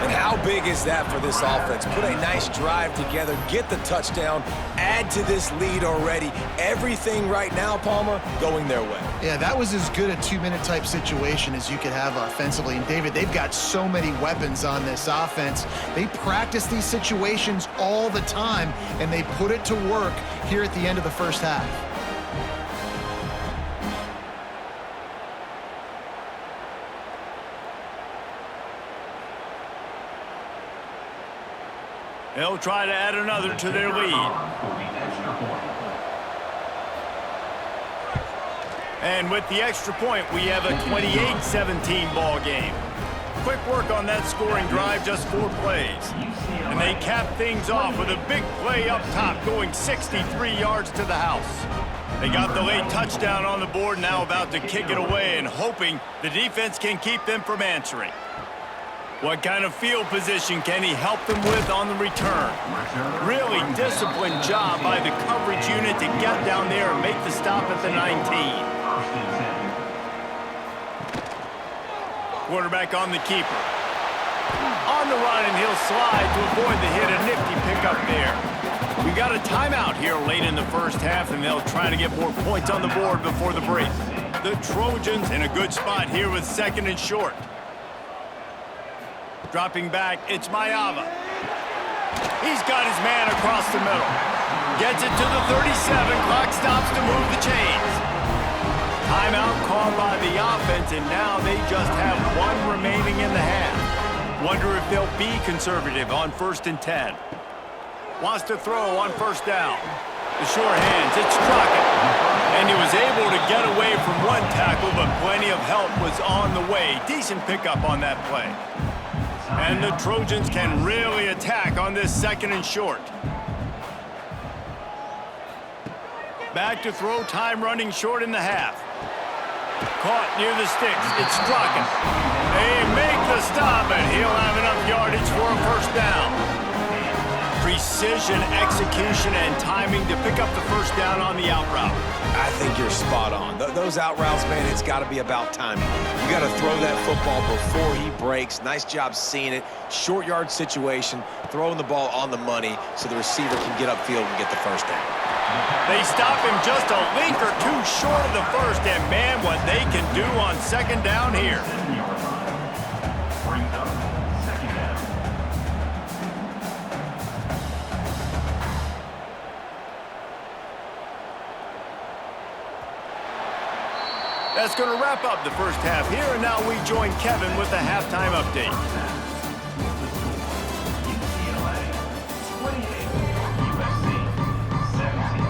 And how big is that for this offense? Put a nice drive together, get the touchdown, add to this lead already. Everything right now, Palmer, going their way. Yeah, that was as good a 2-minute type situation as you could have offensively. And David, they've got so many weapons on this offense. They practice these situations all the time, and they put it to work here at the end of the first half. They'll try to add another to their lead. And with the extra point, we have a 28-17 ball game. Quick work on that scoring drive, just 4 plays. And they cap things off with a big play up top, going 63 yards to the house. They got the late touchdown on the board, now about to kick it away and hoping the defense can keep them from answering. What kind of field position can he help them with on the return? Really disciplined job by the coverage unit to get down there and make the stop at the 19. Quarterback on the keeper. On the run, and he'll slide to avoid the hit. A nifty pickup there. We got a timeout here late in the first half, and they'll try to get more points on the board before the break. The Trojans in a good spot here with 2nd and short. Dropping back, it's Mayava. He's got his man across the middle. Gets it to the 37. Clock stops to move the chains. Timeout called by the offense, and now they just have 1 remaining in the half. Wonder if they'll be conservative on 1st and 10. Wants to throw on 1st down. The sure hands, it's Crockett. And he was able to get away from 1 tackle, but plenty of help was on the way. Decent pickup on that play. And the Trojans can really attack on this 2nd and short. Back to throw, time running short in the half. Caught near the sticks, it's Crockett. They make the stop, and he'll have enough yardage for a 1st down. precision, execution, and timing to pick up the first down on the out route. I think you're spot on. Those out routes, man, it's got to be about timing. You got to throw that football before he breaks. Nice job seeing it. Short yard situation, throwing the ball on the money so the receiver can get upfield and get the first down. They stop him just a link or two short of the first, and man, what they can do on second down here. Brings up second down. That's going to wrap up the first half here, and now we join Kevin with the halftime update. UCLA 28, USC 17.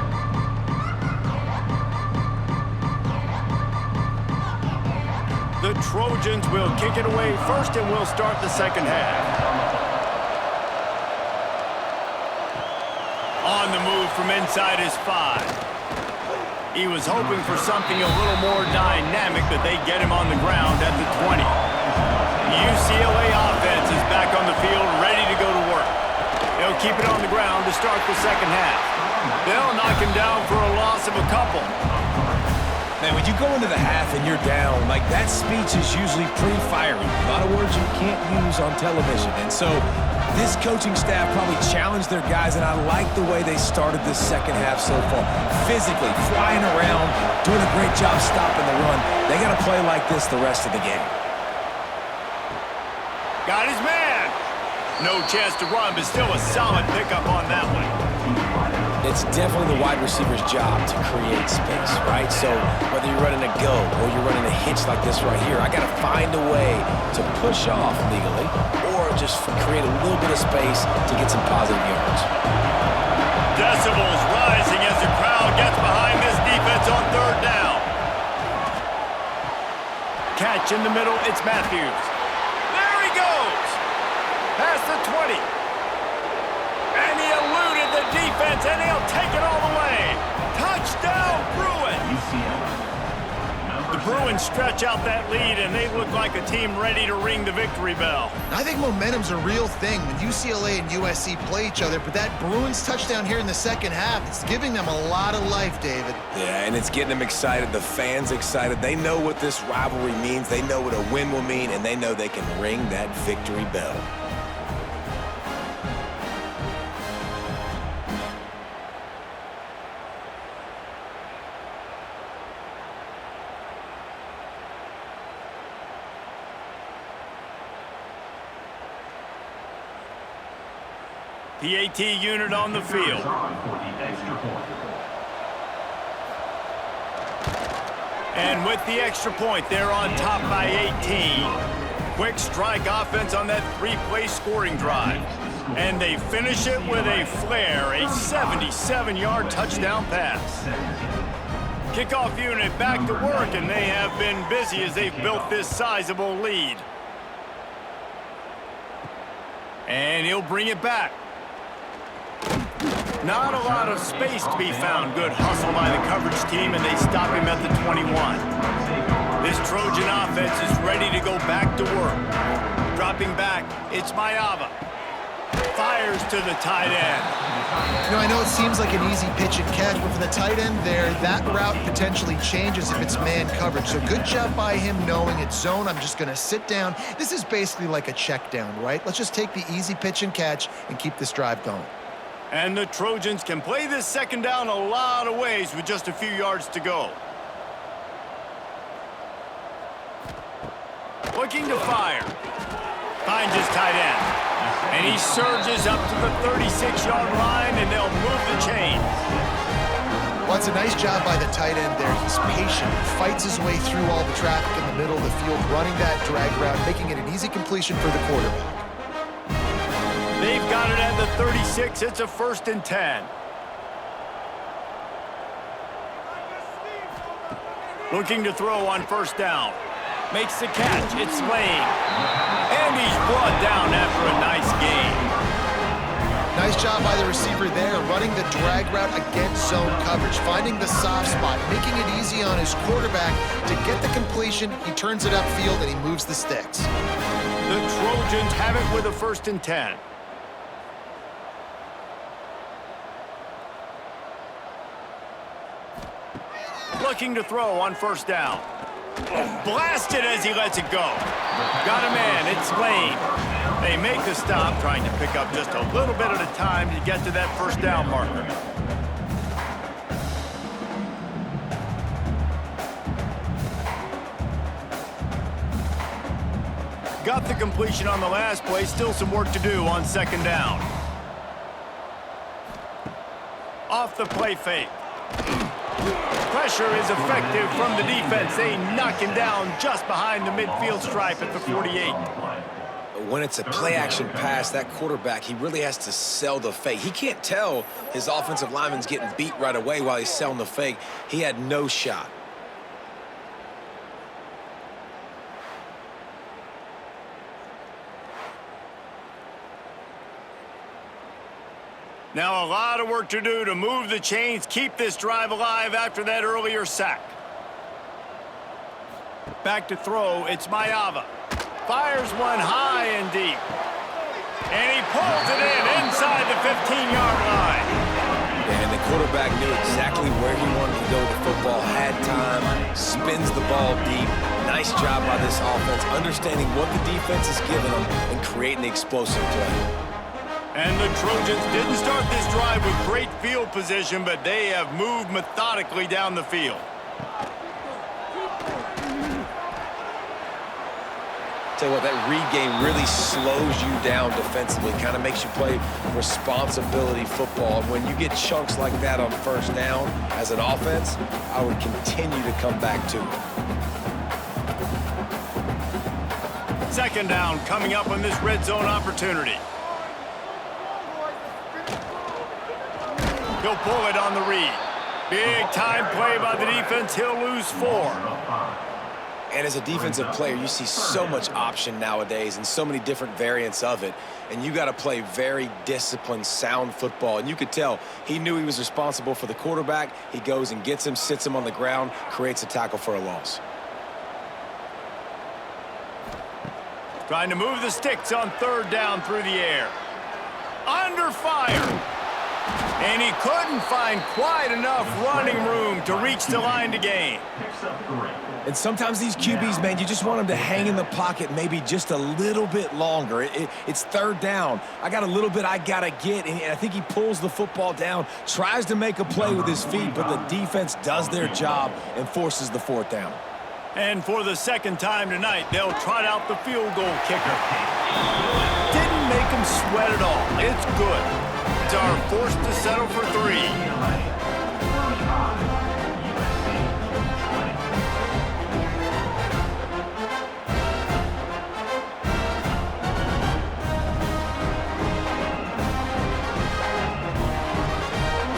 The Trojans will kick it away first, and we'll start the second half. On the move from inside his 5. He was hoping for something a little more dynamic, but they get him on the ground at the 20. The UCLA offense is back on the field, ready to go to work. They'll keep it on the ground to start the second half. They'll knock him down for a loss of a couple. Man, when you go into the half and you're down, like that speech is usually pretty fiery. A lot of words you can't use on television. And so this coaching staff probably challenged their guys, and I like the way they started this second half so far. Physically, flying around, doing a great job stopping the run. They got to play like this the rest of the game. Got his man. No chance to run, but still a solid pickup on that one. It's definitely the wide receiver's job to create space, right? So whether you're running a go or you're running a hitch like this right here, I got to find a way to push off legally or just create a little bit of space to get some positive yards. Decibels rising as the crowd gets behind this defense on third down. Catch in the middle, it's Matthews. There he goes. Past the 20. And he eluded the defense, and he'll take it all the way. Touchdown, Bruins! The Bruins stretch out that lead, and they look like a team ready to ring the victory bell. I think momentum's a real thing when UCLA and USC play each other, but that Bruins touchdown here in the second half, it's giving them a lot of life, David. Yeah, and it's getting them excited, the fans excited. They know what this rivalry means. They know what a win will mean, and they know they can ring that victory bell. PAT unit on the field. And with the extra point, they're on top by 18. Quick strike offense on that three-play scoring drive. And they finish it with a flare, a 77-yard touchdown pass. Kickoff unit back to work, and they have been busy as they've built this sizable lead. And he'll bring it back. Not a lot of space to be found. Good hustle by the coverage team, and they stop him at the 21. This Trojan offense is ready to go back to work. Dropping back, it's Mayava. Fires to the tight end. You know, I know it seems like an easy pitch and catch, but for the tight end there, that route potentially changes if it's man coverage. So good job by him knowing it's zone. I'm just going to sit down. This is basically like a check down, right? Let's just take the easy pitch and catch and keep this drive going. And the Trojans can play this second down a lot of ways with just a few yards to go. Looking to fire. Finds his tight end. And he surges up to the 36-yard line, and they'll move the chains. Well, it's a nice job by the tight end there. He's patient. He fights his way through all the traffic in the middle of the field, running that drag route, making it an easy completion for the quarterback. They've got it at the 36. It's a 1st and 10. Looking to throw on first down. Makes the catch. It's Lane. And he's brought down after a nice gain. Nice job by the receiver there, running the drag route against zone coverage, finding the soft spot, making it easy on his quarterback to get the completion. He turns it upfield, and he moves the sticks. The Trojans have it with a 1st and 10. looking to throw on first down. Blasted as he lets it go. Got a man, it's Lane. They make the stop, trying to pick up just a little bit at a time to get to that first down marker. Got the completion on the last play, still some work to do on second down. Off the play fake. Pressure is effective from the defense. They knock him down just behind the midfield stripe at the 48. When it's a play-action pass, that quarterback, he really has to sell the fake. He can't tell his offensive lineman's getting beat right away while he's selling the fake. He had no shot. Now a lot of work to do to move the chains, keep this drive alive after that earlier sack. Back to throw, it's Mayava. Fires one high and deep. And he pulls it in inside the 15-yard line. And the quarterback knew exactly where he wanted to go with the football, had time, spins the ball deep. Nice job by this offense, understanding what the defense is giving them and creating the explosive play. And the Trojans didn't start this drive with great field position, but they have moved methodically down the field. Tell you what, that read game really slows you down defensively, kind of makes you play responsibility football. When you get chunks like that on first down as an offense, I would continue to come back to it. Second down coming up on this red zone opportunity. He'll pull it on the read. Big time play by the defense. He'll lose 4. And as a defensive player, you see so much option nowadays and so many different variants of it. And you got to play very disciplined, sound football. And you could tell he knew he was responsible for the quarterback. He goes and gets him, sits him on the ground, creates a tackle for a loss. Trying to move the sticks on third down through the air. Under fire. And he couldn't find quite enough running room to reach the line to gain. And sometimes these QBs, man, you just want them to hang in the pocket maybe just a little bit longer. It's third down. I got a little bit I got to get, and I think he pulls the football down, tries to make a play with his feet, but the defense does their job and forces the fourth down. And for the second time tonight, they'll trot out the field goal kicker. Didn't make him sweat at all. It's good. Are forced to settle for 3.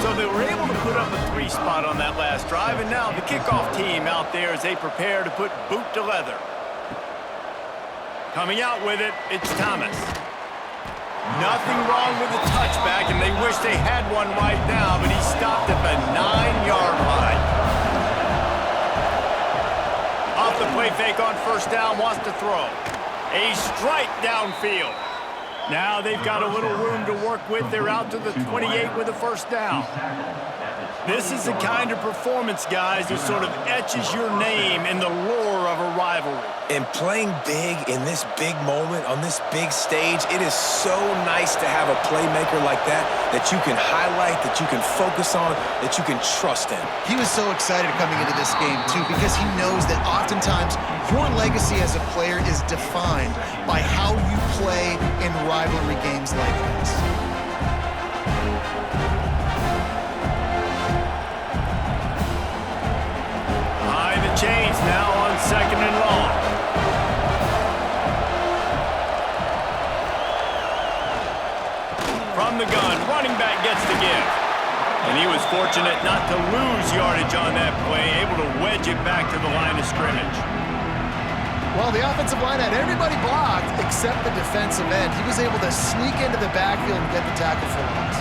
So they were able to put up a 3 spot on that last drive, and now the kickoff team out there as they prepare to put boot to leather. Coming out with it, it's Thomas. Nothing wrong with the touchback, and they wish they had one right now, but he stopped at the 9-yard line. Off the play fake on first down, wants to throw. A strike downfield. Now they've got a little room to work with. They're out to the 28 with a first down. This is the kind of performance, guys, that sort of etches your name in the lore of a rivalry. And playing big in this big moment, on this big stage, it is so nice to have a playmaker like that you can highlight, that you can focus on, that you can trust in. He was so excited coming into this game, too, because he knows that oftentimes your legacy as a player is defined by how you play in rivalry games like this. Chains now on second and long. From the gun, running back gets the give. And he was fortunate not to lose yardage on that play, able to wedge it back to the line of scrimmage. Well, the offensive line had everybody blocked except the defensive end. He was able to sneak into the backfield and get the tackle for loss.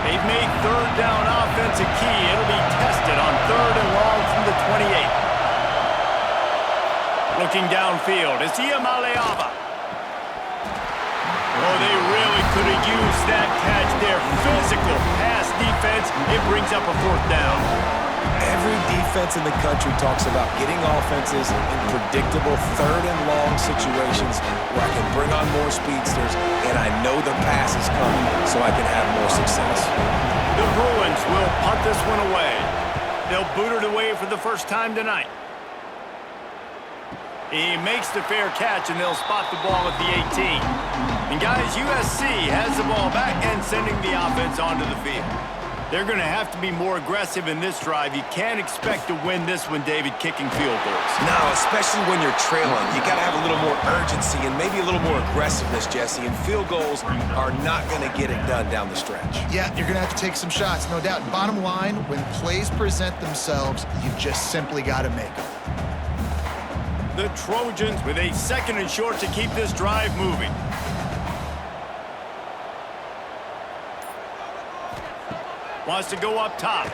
They've made third down offense a key. It'll be tested on third and long from the 28. Looking downfield, it's Maleava. Oh, they really could have used that catch there. Physical pass defense. It brings up a fourth down. Every defense in the country talks about getting offenses in predictable third and long situations where I can bring on more speedsters and I know the pass is coming so I can have more success. The Bruins will punt this one away. They'll boot it away for the first time tonight. He makes the fair catch, and they'll spot the ball at the 18. And guys, USC has the ball back and sending the offense onto the field. They're going to have to be more aggressive in this drive. You can't expect to win this one, David, kicking field goals. No, especially when you're trailing. You got to have a little more urgency and maybe a little more aggressiveness, Jesse. And field goals are not going to get it done down the stretch. Yeah, you're going to have to take some shots, no doubt. Bottom line, when plays present themselves, you just simply got to make them. The Trojans with a second and short to keep this drive moving. Wants to go up top.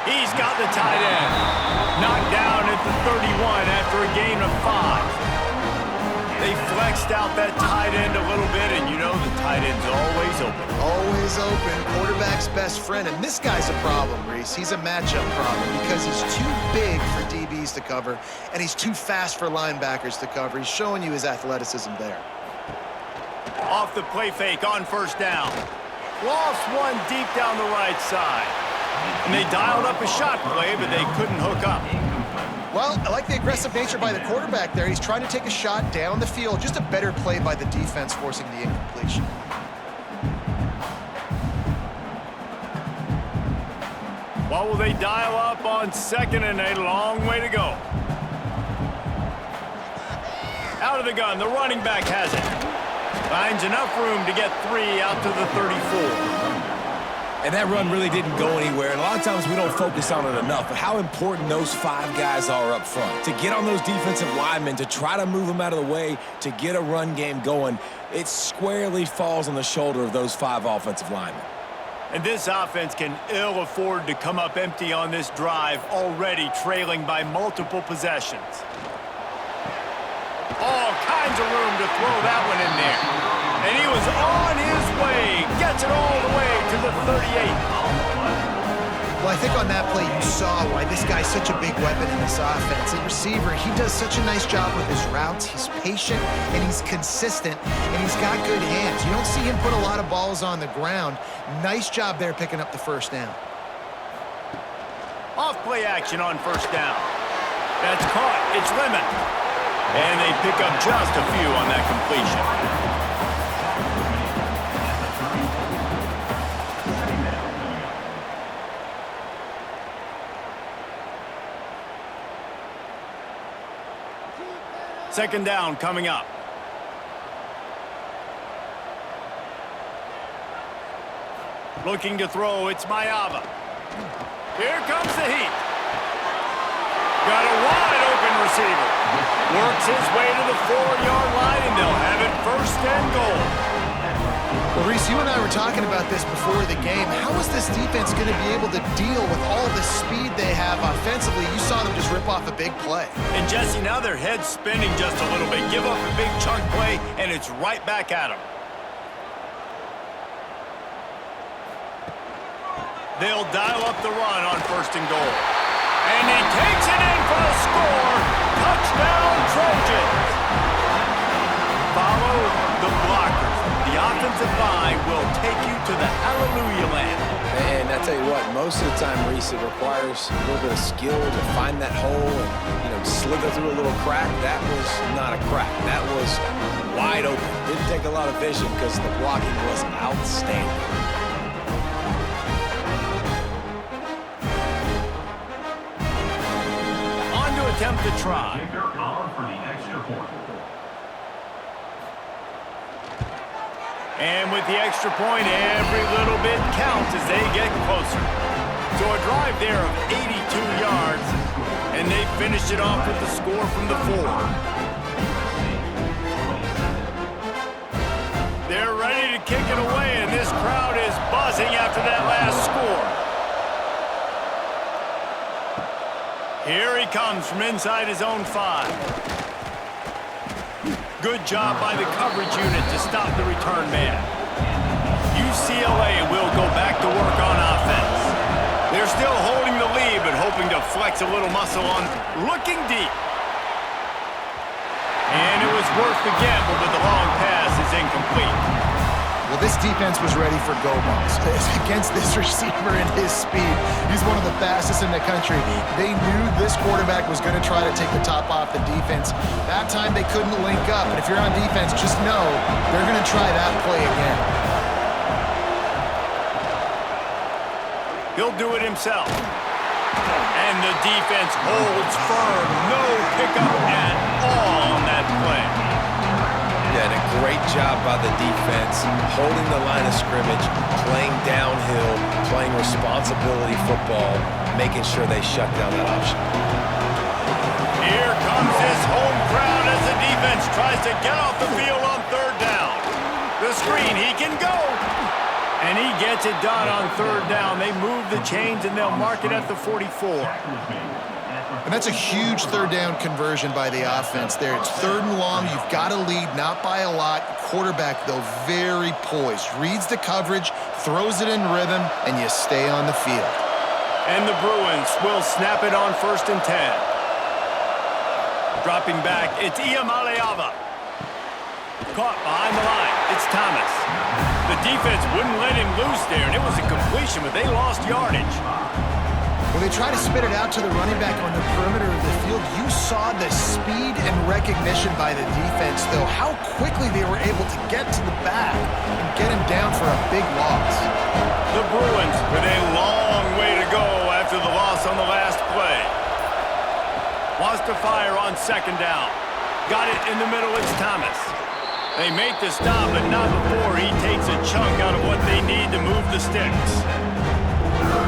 He's got the tight end. Knocked down at the 31 after a gain of 5. They flexed out that tight end a little bit, and you know the tight end's always open. Always open. Quarterback's best friend. And this guy's a problem, Reese. He's a matchup problem because he's too big for DBs to cover, and he's too fast for linebackers to cover. He's showing you his athleticism there. Off the play fake on first down. Lost one deep down the right side. And they dialed up a shot play, but they couldn't hook up. Well, I like the aggressive nature by the quarterback there. He's trying to take a shot down the field. Just a better play by the defense forcing the incompletion. What will they dial up on second and a long way to go? Out of the gun, the running back has it. Finds enough room to get 3 out to the 34. And that run really didn't go anywhere. And a lot of times we don't focus on it enough, but how important those 5 guys are up front. To get on those defensive linemen, to try to move them out of the way, to get a run game going, it squarely falls on the shoulder of those 5 offensive linemen. And this offense can ill afford to come up empty on this drive, already trailing by multiple possessions. All kinds of room to throw that one in there. And he was on his way. Gets it all the way to the 38. Well, I think on that play you saw why this guy's such a big weapon in this offense. The receiver, he does such a nice job with his routes. He's patient, and he's consistent, and he's got good hands. You don't see him put a lot of balls on the ground. Nice job there picking up the first down. Off play action on first down. That's caught. It's Lemon. And they pick up just a few on that completion. Second down coming up. Looking to throw, it's Mayava. Here comes the heat. Got a wide open receiver. Works his way to the 4-yard line, and they'll have it first and goal. Well, Reese, you and I were talking about this before the game. How is this defense going to be able to deal with all the speed they have offensively? You saw them just rip off a big play. And Jesse, now their head's spinning just a little bit. Give up a big chunk play, and it's right back at them. They'll dial up the run on first and goal. And he takes it in for a score. Touchdown, Trojans. Follow the blockers. The offensive line will take you to the hallelujah land. And I tell you what, most of the time, Reese, it requires a little bit of skill to find that hole and, slither through a little crack. That was not a crack. That was wide open. Didn't take a lot of vision because the blocking was outstanding. Attempt to try. Kicker on for the extra point. And with the extra point, every little bit counts as they get closer. So a drive there of 82 yards, and they finished it off with the score from the 4. They're ready to kick it away, and this crowd is buzzing after that last score. Here he comes from inside his own 5. Good job by the coverage unit to stop the return man. UCLA will go back to work on offense. They're still holding flex a little muscle on looking deep. And it was worth the gamble, but the long pass is incomplete. Well, this defense was ready for go balls. Against this receiver and his speed, he's one of the fastest in the country. They knew this quarterback was going to try to take the top off the defense. That time they couldn't link up, and if you're on defense, just know they're going to try that play again. He'll do it himself. And the defense holds firm. No pickup at all on that play. Yeah, and a great job by the defense, holding the line of scrimmage, playing downhill, playing responsibility football, making sure they shut down that option. Here comes his home crowd as the defense tries to get off the field on third down. The screen, he can go. And he gets it done on third down. They move the chains, and they'll mark it at the 44. And that's a huge third down conversion by the offense there. It's third and long. You've got to lead, not by a lot. Quarterback, though, very poised. Reads the coverage, throws it in rhythm, and you stay on the field. And the Bruins will snap it on 1st and 10. Dropping back, it's Iamaleava. Caught behind the line. It's Thomas. The defense wouldn't let him loose there, and it was a completion, but they lost yardage. When they try to spit it out to the running back on the perimeter of the field, you saw the speed and recognition by the defense, though, how quickly they were able to get to the back and get him down for a big loss. The Bruins with a long way to go after the loss on the last play. Wants to fire on 2nd down. Got it in the middle, it's Thomas. They make the stop, but not before he takes a chunk out of what they need to move the sticks.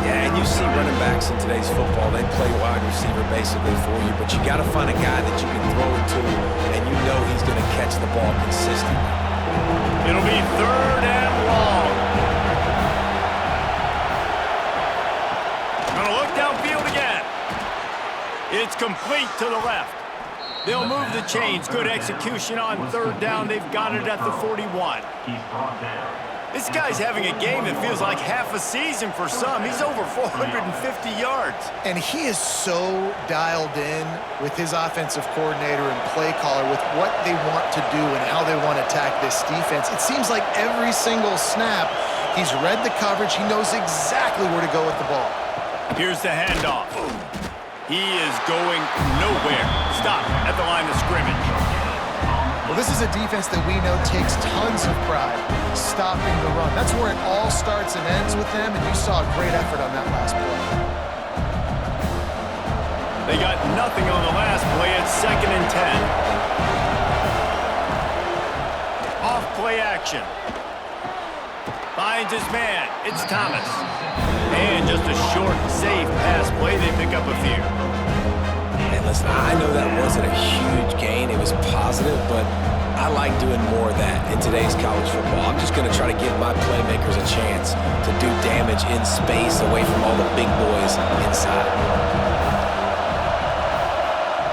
Yeah, and you see running backs in today's football, they play wide receiver basically for you, but you got to find a guy that you can throw it to, and you know he's going to catch the ball consistently. It'll be 3rd and long. Gonna look downfield again. It's complete to the left. They'll move the chains. Good execution on 3rd down. They've got it at the 41. This guy's having a game that feels like half a season for some. He's over 450 yards. And he is so dialed in with his offensive coordinator and play caller with what they want to do and how they want to attack this defense. It seems like every single snap, he's read the coverage. He knows exactly where to go with the ball. Here's the handoff. He is going nowhere. Stop at the line of scrimmage. Well, this is a defense that we know takes tons of pride stopping the run. That's where it all starts and ends with them, and you saw a great effort on that last play. They got nothing on the last play. It's 2nd and 10. Off play action. Finds his man. It's Thomas. And just a short, safe pass play. They pick up a few. And listen, I know that wasn't a huge gain. It was positive, but I like doing more of that in today's college football. I'm just going to try to give my playmakers a chance to do damage in space away from all the big boys inside.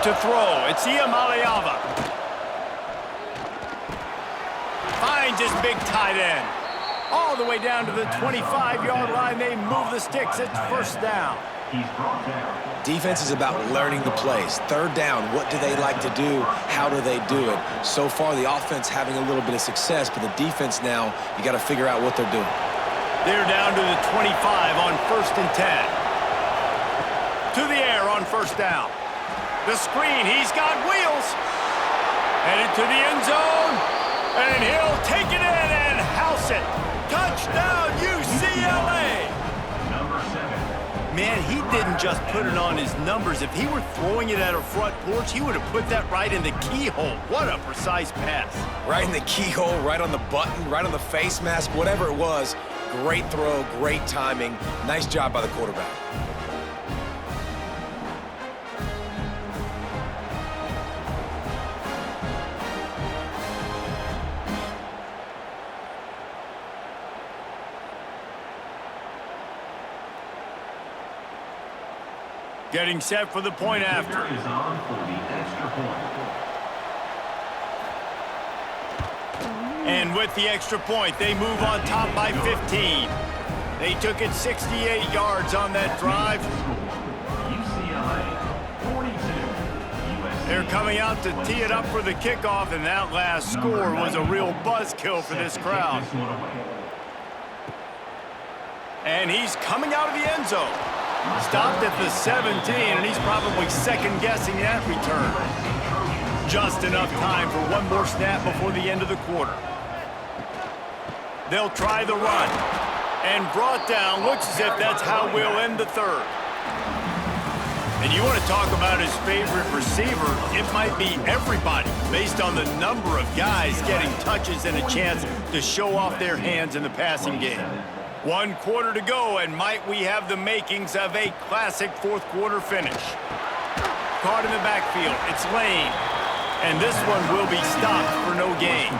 To throw, it's Iamaleava. Finds his big tight end. All the way down to the 25-yard line. They move the sticks. It's 1st down. Defense is about learning the plays. 3rd down, what do they like to do? How do they do it? So far, the offense having a little bit of success, but the defense now, you got to figure out what they're doing. They're down to the 25 on 1st and 10. To the air on 1st down. The screen, he's got wheels. Headed to the end zone, and he'll take it in and house it. Touchdown, UCLA! Man, he didn't just put it on his numbers. If he were throwing it at a front porch, he would have put that right in the keyhole. What a precise pass. Right in the keyhole, right on the button, right on the face mask, whatever it was. Great throw, great timing. Nice job by the quarterback. Getting set for the point after. Is on for the extra point. And with the extra point, they move on top by 15. They took it 68 yards on that drive. UCLA, 42. USC. They're coming out to tee it up for the kickoff, and that last score was a real buzzkill for this crowd. And he's coming out of the end zone. Stopped at the 17, and he's probably second-guessing that return. Just enough time for one more snap before the end of the quarter. They'll try the run. And brought down. Looks as if that's how we'll end the third. And you want to talk about his favorite receiver, it might be everybody, based on the number of guys getting touches and a chance to show off their hands in the passing game. 1 quarter to go, and might we have the makings of a classic fourth quarter finish. Caught in the backfield, it's Lane. And this one will be stopped for no gain.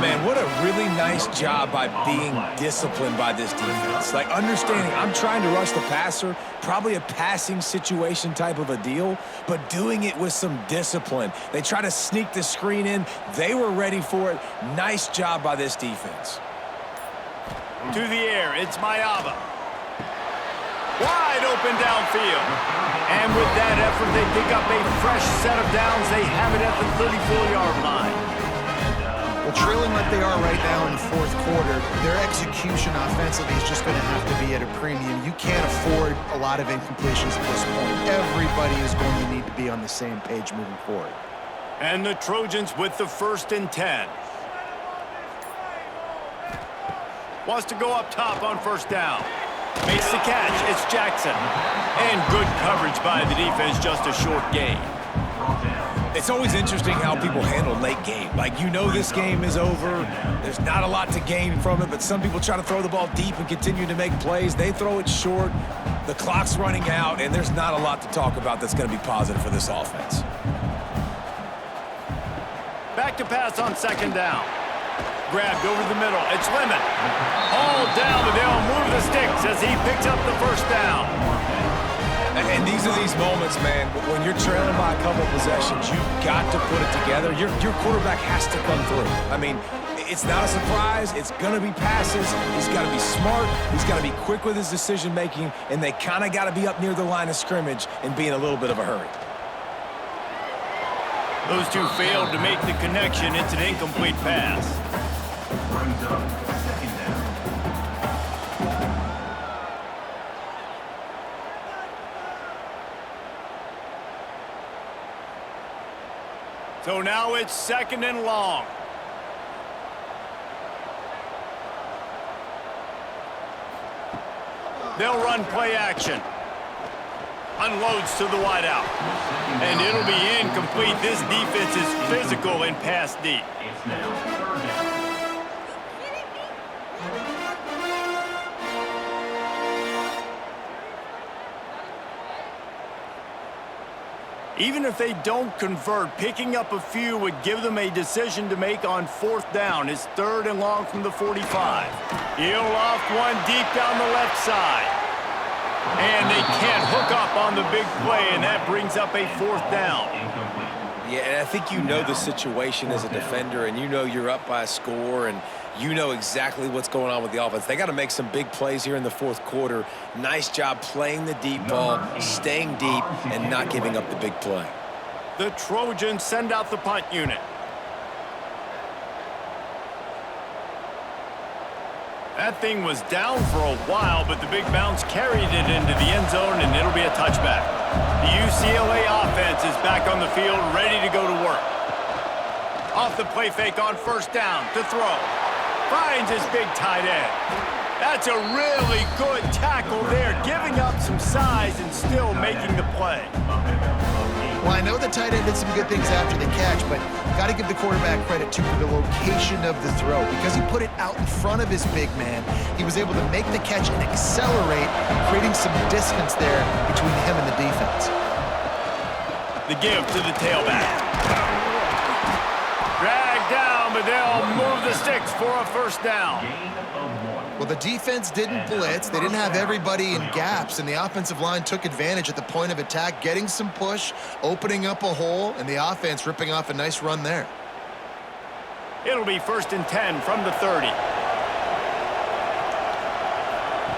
Man, what a really nice job by being disciplined by this defense. Like, understanding I'm trying to rush the passer, probably a passing situation type of a deal, but doing it with some discipline. They try to sneak the screen in. They were ready for it. Nice job by this defense. To the air, it's Mayaba. Wide open downfield. And with that effort, they pick up a fresh set of downs. They have it at the 34-yard line. Well, trailing like they are right now in the fourth quarter, their execution offensively is just going to have to be at a premium. You can't afford a lot of incompletions at this point. Everybody is going to need to be on the same page moving forward. And the Trojans with the 1st and 10. Wants to go up top on 1st down. Makes the catch. It's Jackson. And good coverage by the defense, just a short gain. It's always interesting how people handle late game. Like, you know this game is over. There's not a lot to gain from it, but some people try to throw the ball deep and continue to make plays. They throw it short. The clock's running out, and there's not a lot to talk about that's going to be positive for this offense. Back to pass on 2nd down. Grabbed over the middle. It's Lemon. All down, but they'll move the sticks as he picks up the 1st down. And these are these moments, man, when you're trailing by a couple possessions, you've got to put it together. Your quarterback has to come through. I mean, it's not a surprise. It's going to be passes. He's got to be smart. He's got to be quick with his decision-making, and they kind of got to be up near the line of scrimmage and be in a little bit of a hurry. Those two failed to make the connection. It's an incomplete pass. Brings up 2nd down. So now it's 2nd and long. They'll run play action. Unloads to the wideout. And it'll be incomplete. This defense is physical and pass deep. It's now 3rd down. Even if they don't convert, picking up a few would give them a decision to make on 4th down. It's 3rd and long from the 45. He'll loft one deep down the left side. And they can't hook up on the big play, and that brings up a 4th down. Yeah, and I think you know the situation as a defender, and you know you're up by a score, and you know exactly what's going on with the offense. They got to make some big plays here in the fourth quarter. Nice job playing the deep ball, staying deep, and not giving up the big play. The Trojans send out the punt unit. That thing was down for a while, but the big bounce carried it into the end zone, and it'll be a touchback. The UCLA offense is back on the field, ready to go to work. Off the play fake on 1st down to throw. Finds his big tight end. That's a really good tackle there, giving up some size and still making the play. Well, I know the tight end did some good things after the catch, but got to give the quarterback credit, too, for the location of the throw. Because he put it out in front of his big man, he was able to make the catch and accelerate, creating some distance there between him and the defense. The give to the tailback. Dragged down, but they'll move the sticks for a 1st down. Well, the defense didn't blitz. They didn't have everybody in gaps, and the offensive line took advantage at the point of attack, getting some push, opening up a hole, and the offense ripping off a nice run there. It'll be 1st and 10 from the 30.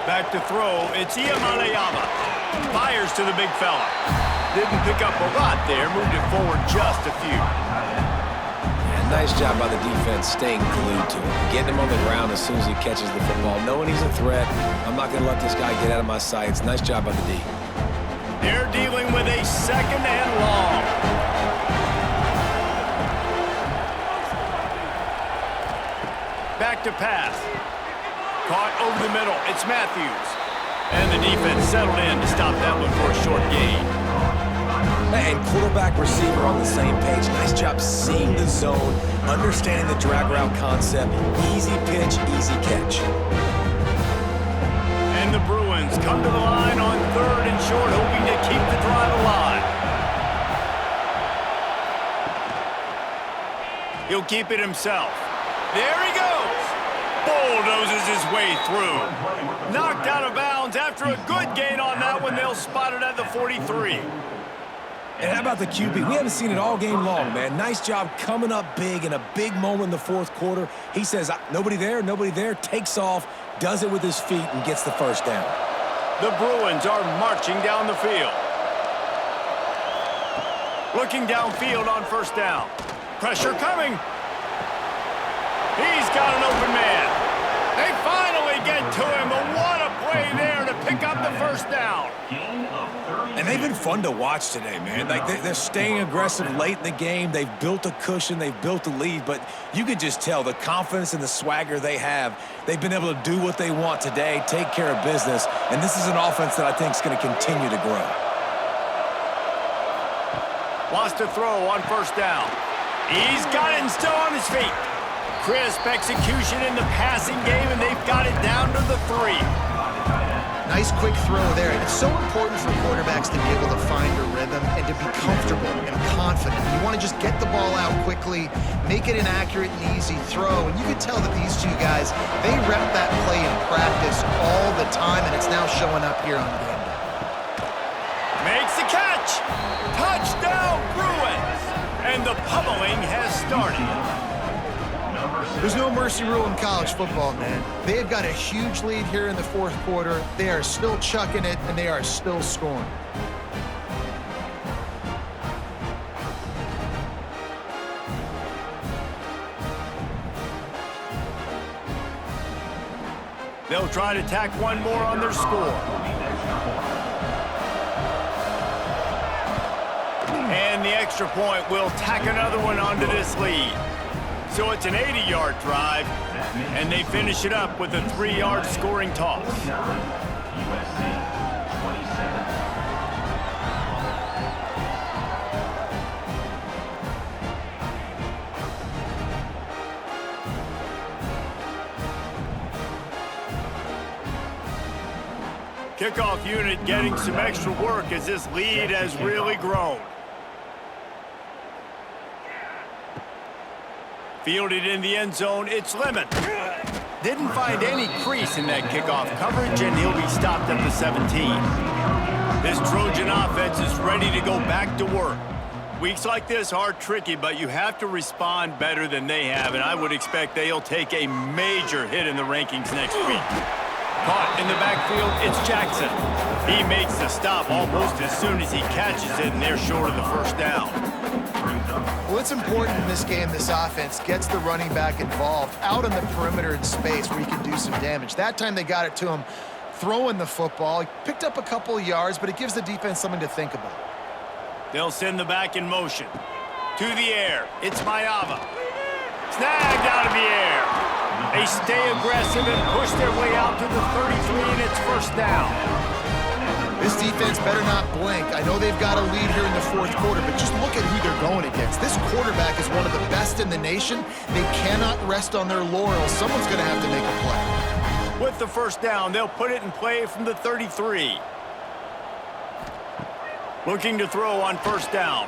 Back to throw, it's Iamaleava. Fires to the big fella. Didn't pick up a lot there, moved it forward just a few. And nice job by the defense staying glued to him. Getting him on the ground as soon as he catches the football. Knowing he's a threat, I'm not going to let this guy get out of my sights. Nice job by the D. They're dealing with a 2nd and long. Back to pass. Caught over the middle. It's Matthews. And the defense settled in to stop that one for a short gain. And quarterback receiver on the same page. Nice job seeing the zone, understanding the drag route concept. Easy pitch, easy catch. And the Bruins come to the line on 3rd and short, hoping to keep the drive alive. He'll keep it himself. There he goes. Bulldozes his way through. Knocked out of bounds after a good gain on that one. They'll spot it at the 43. And how about the QB? We haven't seen it all game long, man. Nice job coming up big in a big moment in the 4th quarter. He says, nobody there, takes off, does it with his feet, and gets the first down. The Bruins are marching down the field. Looking downfield on 1st down. Pressure coming. He's got an open man. They finally get to him, but what a play there to pick up the 1st down. And they've been fun to watch today, man. Like they're staying aggressive late in the game. They've built a cushion. They've built a lead. But you could just tell the confidence and the swagger they have. They've been able to do what they want today, take care of business. And this is an offense that I think is going to continue to grow. Wants to throw on 1st down. He's got it and still on his feet. Crisp execution in the passing game, and they've got it down to the 3. Nice quick throw there. And it's so important for quarterbacks to be able to find a rhythm and to be comfortable and confident. You want to just get the ball out quickly, make it an accurate and easy throw. And you can tell that these two guys, they rep that play in practice all the time, and it's now showing up here on game day. Makes the catch. Touchdown, Bruins. And the pummeling has started. There's no mercy rule in college football, man. They've got a huge lead here in the 4th quarter. They are still chucking it, and they are still scoring. They'll try to tack one more on their score. And the extra point will tack another one onto this lead. So it's an 80-yard drive, and they finish it up with a 3-yard scoring toss. USC 27. Kickoff unit getting some extra work as this lead has really grown. Fielded in the end zone, it's Lemon. Didn't find any crease in that kickoff coverage, and he'll be stopped at the 17. This Trojan offense is ready to go back to work. Weeks like this are tricky, but you have to respond better than they have, and I would expect they'll take a major hit in the rankings next week. Caught in the backfield, it's Jackson. He makes the stop almost as soon as he catches it, and they're short of the 1st down. Well, it's important in this game this offense gets the running back involved out on the perimeter in space where he can do some damage. That time they got it to him throwing the football. He picked up a couple of yards, but it gives the defense something to think about. They'll send the back in motion. To the air, it's Mayava. Snagged out of the air. They stay aggressive and push their way out to the 33, and it's 1st down. This defense better not blink. I know they've got a lead here in the 4th quarter, but just look at who they're going against. This quarterback is one of the best in the nation. They cannot rest on their laurels. Someone's going to have to make a play. With the 1st down, they'll put it in play from the 33. Looking to throw on 1st down.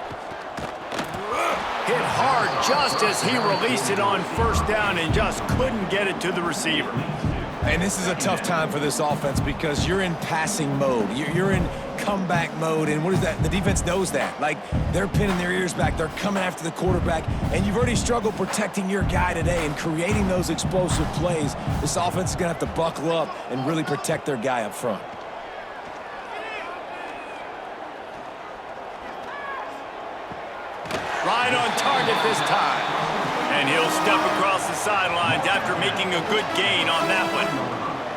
Hit hard just as he released it on 1st down and just couldn't get it to the receiver. And this is a tough time for this offense because you're in passing mode. You're in comeback mode, and what is that? The defense knows that. Like, they're pinning their ears back. They're coming after the quarterback, and you've already struggled protecting your guy today and creating those explosive plays. This offense is going to have to buckle up and really protect their guy up front. Right on target this time. And he'll step across the sidelines after making a good gain on that one.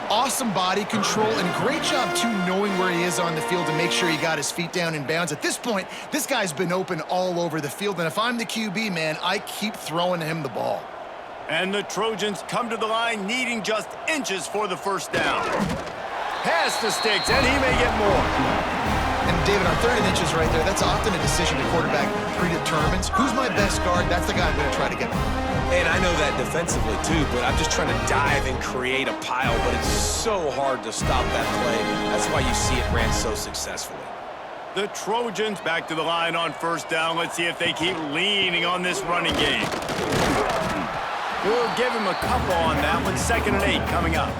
Awesome body control and great job, too, knowing where he is on the field to make sure he got his feet down in bounds. At this point, this guy's been open all over the field, and if I'm the QB, man, I keep throwing him the ball. And the Trojans come to the line needing just inches for the first down. Pass the sticks, and he may get more. And, David, on 3rd and inches right there, that's often a decision the quarterback predetermines. Who's my best guard? That's the guy I'm going to try to get behind. And I know that defensively, too, but I'm just trying to dive and create a pile, but it's so hard to stop that play. That's why you see it ran so successfully. The Trojans back to the line on 1st down. Let's see if they keep leaning on this running game. We'll give him a couple on that one. 2nd and 8 coming up.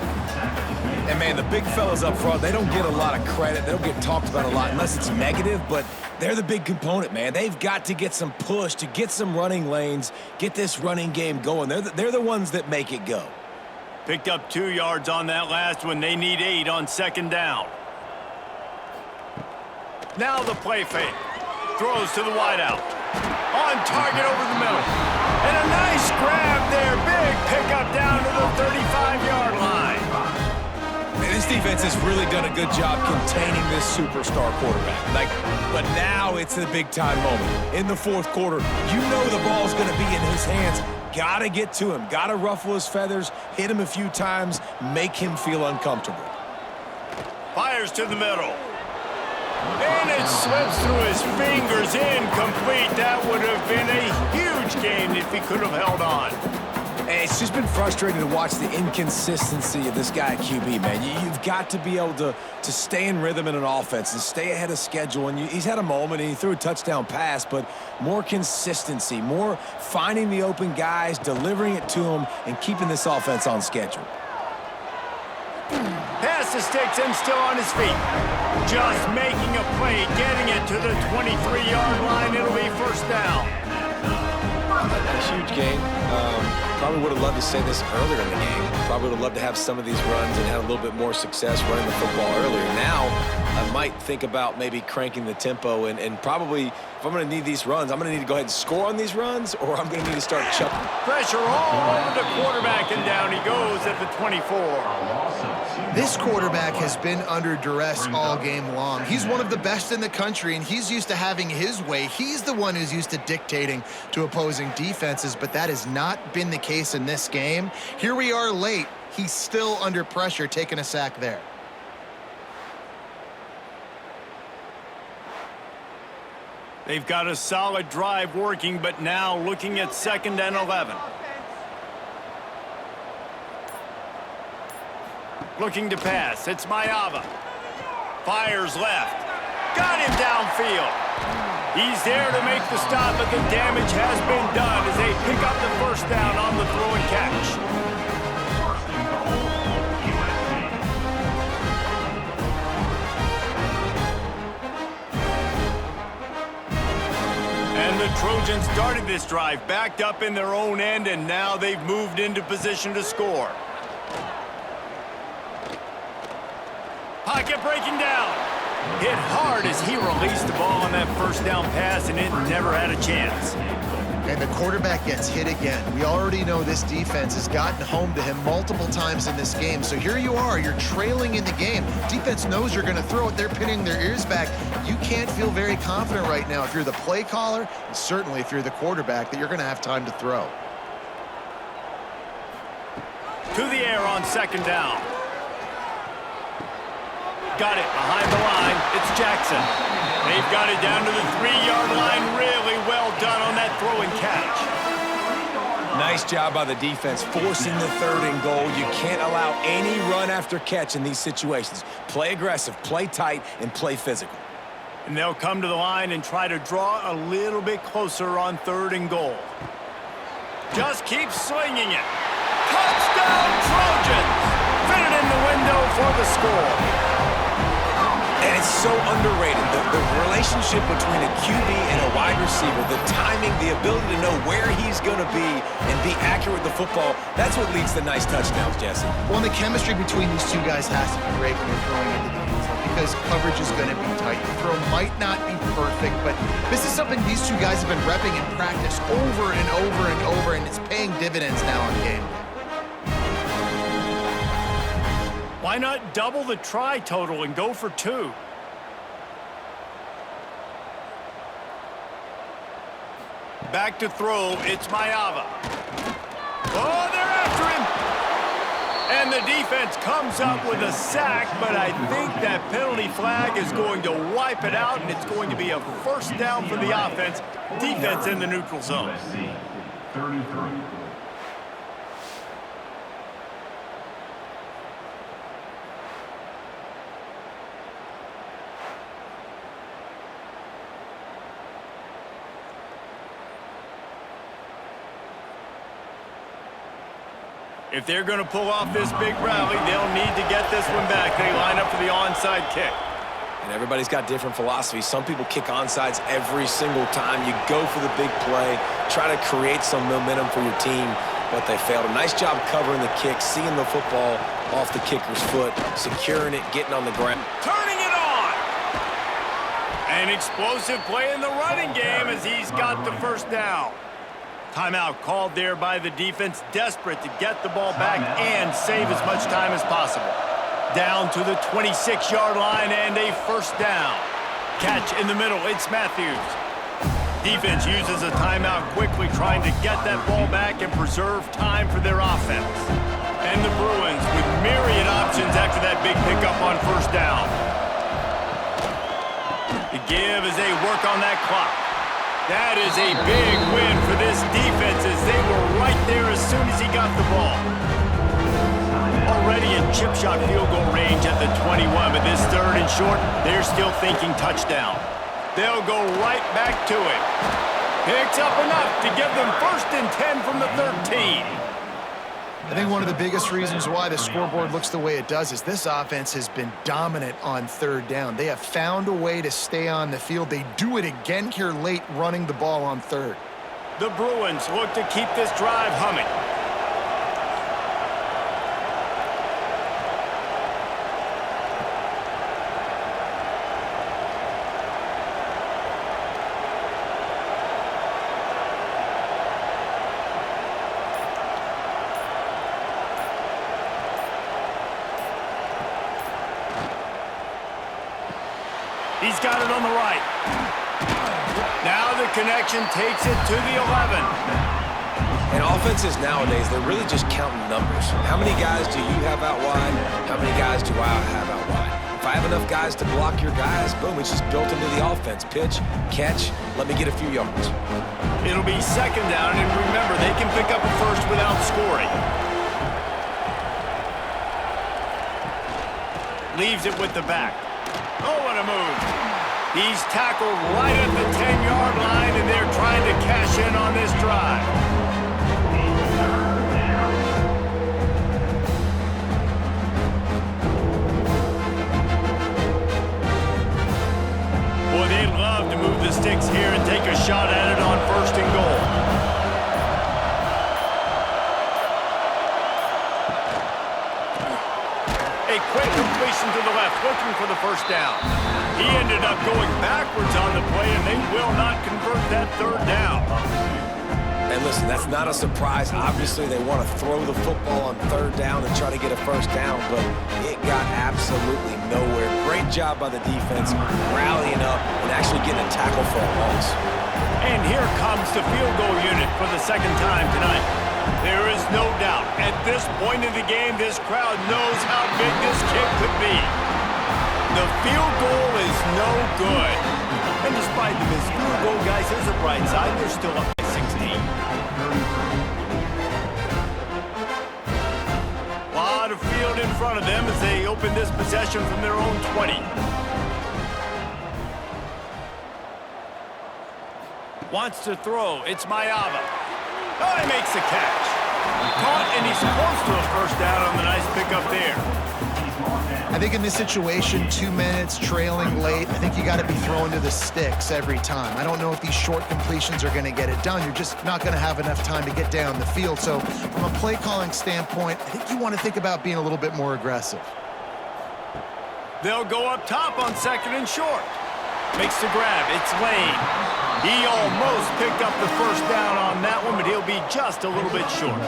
And, man, the big fellas up front, they don't get a lot of credit. They don't get talked about a lot unless it's negative, but they're the big component, man. They've got to get some push, to get some running lanes, get this running game going. They're the ones that make it go. Picked up 2 yards on that last one. They need 8 on 2nd down. Now the play fake. Throws to the wideout. On target over the middle. And a nice grab there. Big pickup down to the 35-yard line. This defense has really done a good job containing this superstar quarterback. But now it's the big-time moment. In the 4th quarter, you know the ball's going to be in his hands. Got to get to him. Got to ruffle his feathers, hit him a few times, make him feel uncomfortable. Fires to the middle. And it slips through his fingers, incomplete. That would have been a huge gain if he could have held on. And it's just been frustrating to watch the inconsistency of this guy at QB, man. You've got to be able to stay in rhythm in an offense and stay ahead of schedule. And he's had a moment, and he threw a touchdown pass, but more consistency, more finding the open guys, delivering it to them, and keeping this offense on schedule. Pass the sticks and still on his feet. Just making a play, getting it to the 23-yard line. It'll be 1st down. Huge game. Probably would have loved to say this earlier in the game. Probably would have loved to have some of these runs and have a little bit more success running the football earlier. Now, I might think about maybe cranking the tempo and probably, if I'm going to need these runs, I'm going to need to go ahead and score on these runs, or I'm going to need to start chucking. Pressure all over the quarterback, and down he goes at the 24. This quarterback has been under duress all game long. He's one of the best in the country, and he's used to having his way. He's the one who's used to dictating to opposing defenses, but that has not been the case in this game. Here we are late. He's still under pressure, taking a sack there. They've got a solid drive working, but now looking at 2nd and 11. Looking to pass. It's Mayava. Fires left. Got him downfield. He's there to make the stop, but the damage has been done as they pick up the 1st down on the throw and catch. 1st and goal, USC. And the Trojans started this drive backed up in their own end, and now they've moved into position to score. Pocket breaking down. Hit hard as he released the ball on that 1st down pass, and it never had a chance. And the quarterback gets hit again. We already know this defense has gotten home to him multiple times in this game. So here you are, you're trailing in the game. Defense knows you're going to throw it. They're pinning their ears back. You can't feel very confident right now if you're the play caller, and certainly if you're the quarterback, that you're going to have time to throw. To the air on 2nd down. Got it behind the line. It's Jackson. They've got it down to the 3-yard line. Really well done on that throw and catch. Nice job by the defense, forcing the 3rd and goal. You can't allow any run after catch in these situations. Play aggressive, play tight, and play physical. And they'll come to the line and try to draw a little bit closer on 3rd and goal. Just keep swinging it. Touchdown, Trojans! Fit it in the window for the score. And it's so underrated. The relationship between a QB and a wide receiver, the timing, the ability to know where he's going to be and be accurate with the football, that's what leads to nice touchdowns, Jesse. Well, and the chemistry between these two guys has to be great when you're throwing into the end zone because coverage is going to be tight. The throw might not be perfect, but this is something these two guys have been repping in practice over and over and over, and it's paying dividends now on game day. Why not double the try total and go for 2? Back to throw, it's Mayava. Oh, they're after him! And the defense comes up with a sack, but I think that penalty flag is going to wipe it out, and it's going to be a first down for the offense. Defense in the neutral zone. USC 33. If they're going to pull off this big rally, they'll need to get this one back. They line up for the onside kick. And everybody's got different philosophies. Some people kick onsides every single time. You go for the big play, try to create some momentum for your team, but they failed. A nice job covering the kick, seeing the football off the kicker's foot, securing it, getting on the ground. Turning it on! An explosive play in the running game as he's got the first down. Timeout called there by the defense, desperate to get the ball back and save as much time as possible. Down to the 26-yard line and a first down. Catch in the middle, it's Matthews. Defense uses a timeout quickly, trying to get that ball back and preserve time for their offense. And the Bruins with myriad options after that big pickup on first down. The give as they work on that clock. That is a big win for this defense as they were right there as soon as he got the ball. Already in chip shot field goal range at the 21, but this third and short, they're still thinking touchdown. They'll go right back to it. Picks up enough to give them 1st and 10 from the 13. I think one of the biggest reasons why the scoreboard looks the way it does is this offense has been dominant on third down. They have found a way to stay on the field. They do it again here late, running the ball on third. The Bruins look to keep this drive humming. He's got it on the right. Now the connection takes it to the 11. And offenses nowadays, they're really just counting numbers. How many guys do you have out wide? How many guys do I have out wide? If I have enough guys to block your guys, boom, it's just built into the offense. Pitch, catch, let me get a few yards. It'll be second down, and remember, they can pick up a first without scoring. Leaves it with the back. Oh, what a move. He's tackled right at the 10-yard line, and they're trying to cash in on this drive. Boy, they'd love to move the sticks here and take a shot at it on 1st and goal. A quick completion to the left, looking for the first down. He ended up going backwards on the play, and they will not convert that third down. And listen, that's not a surprise. Obviously, they want to throw the football on third down and try to get a first down, but it got absolutely nowhere. Great job by the defense, rallying up and actually getting a tackle for a loss. And here comes the field goal unit for the second time tonight. There is no doubt, at this point in the game, this crowd knows how big this kick could be. The field goal is no good. And despite the missed field goal, guys, there's a bright side. They're still up by 16. A lot of field in front of them as they open this possession from their own 20. Wants to throw. It's Mayava. Oh, he makes the catch. Caught, and he's close to a first down on the nice pickup there. I think in this situation, 2 minutes, trailing late, I think you got to be throwing to the sticks every time. I don't know if these short completions are going to get it done. You're just not going to have enough time to get down the field. So from a play calling standpoint, I think you want to think about being a little bit more aggressive. They'll go up top on 2nd and short. Makes the grab. It's Lane. He almost picked up the first down on that one, but he'll be just a little bit short.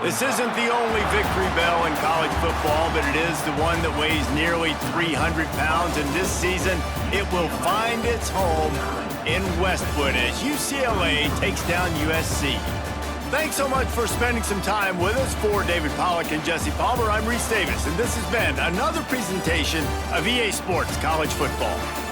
This isn't the only victory bell in college football, but it is the one that weighs nearly 300 pounds, and this season it will find its home in Westwood as UCLA takes down USC. Thanks so much for spending some time with us. For David Pollack and Jesse Palmer, I'm Reese Davis, and this has been another presentation of EA Sports College Football.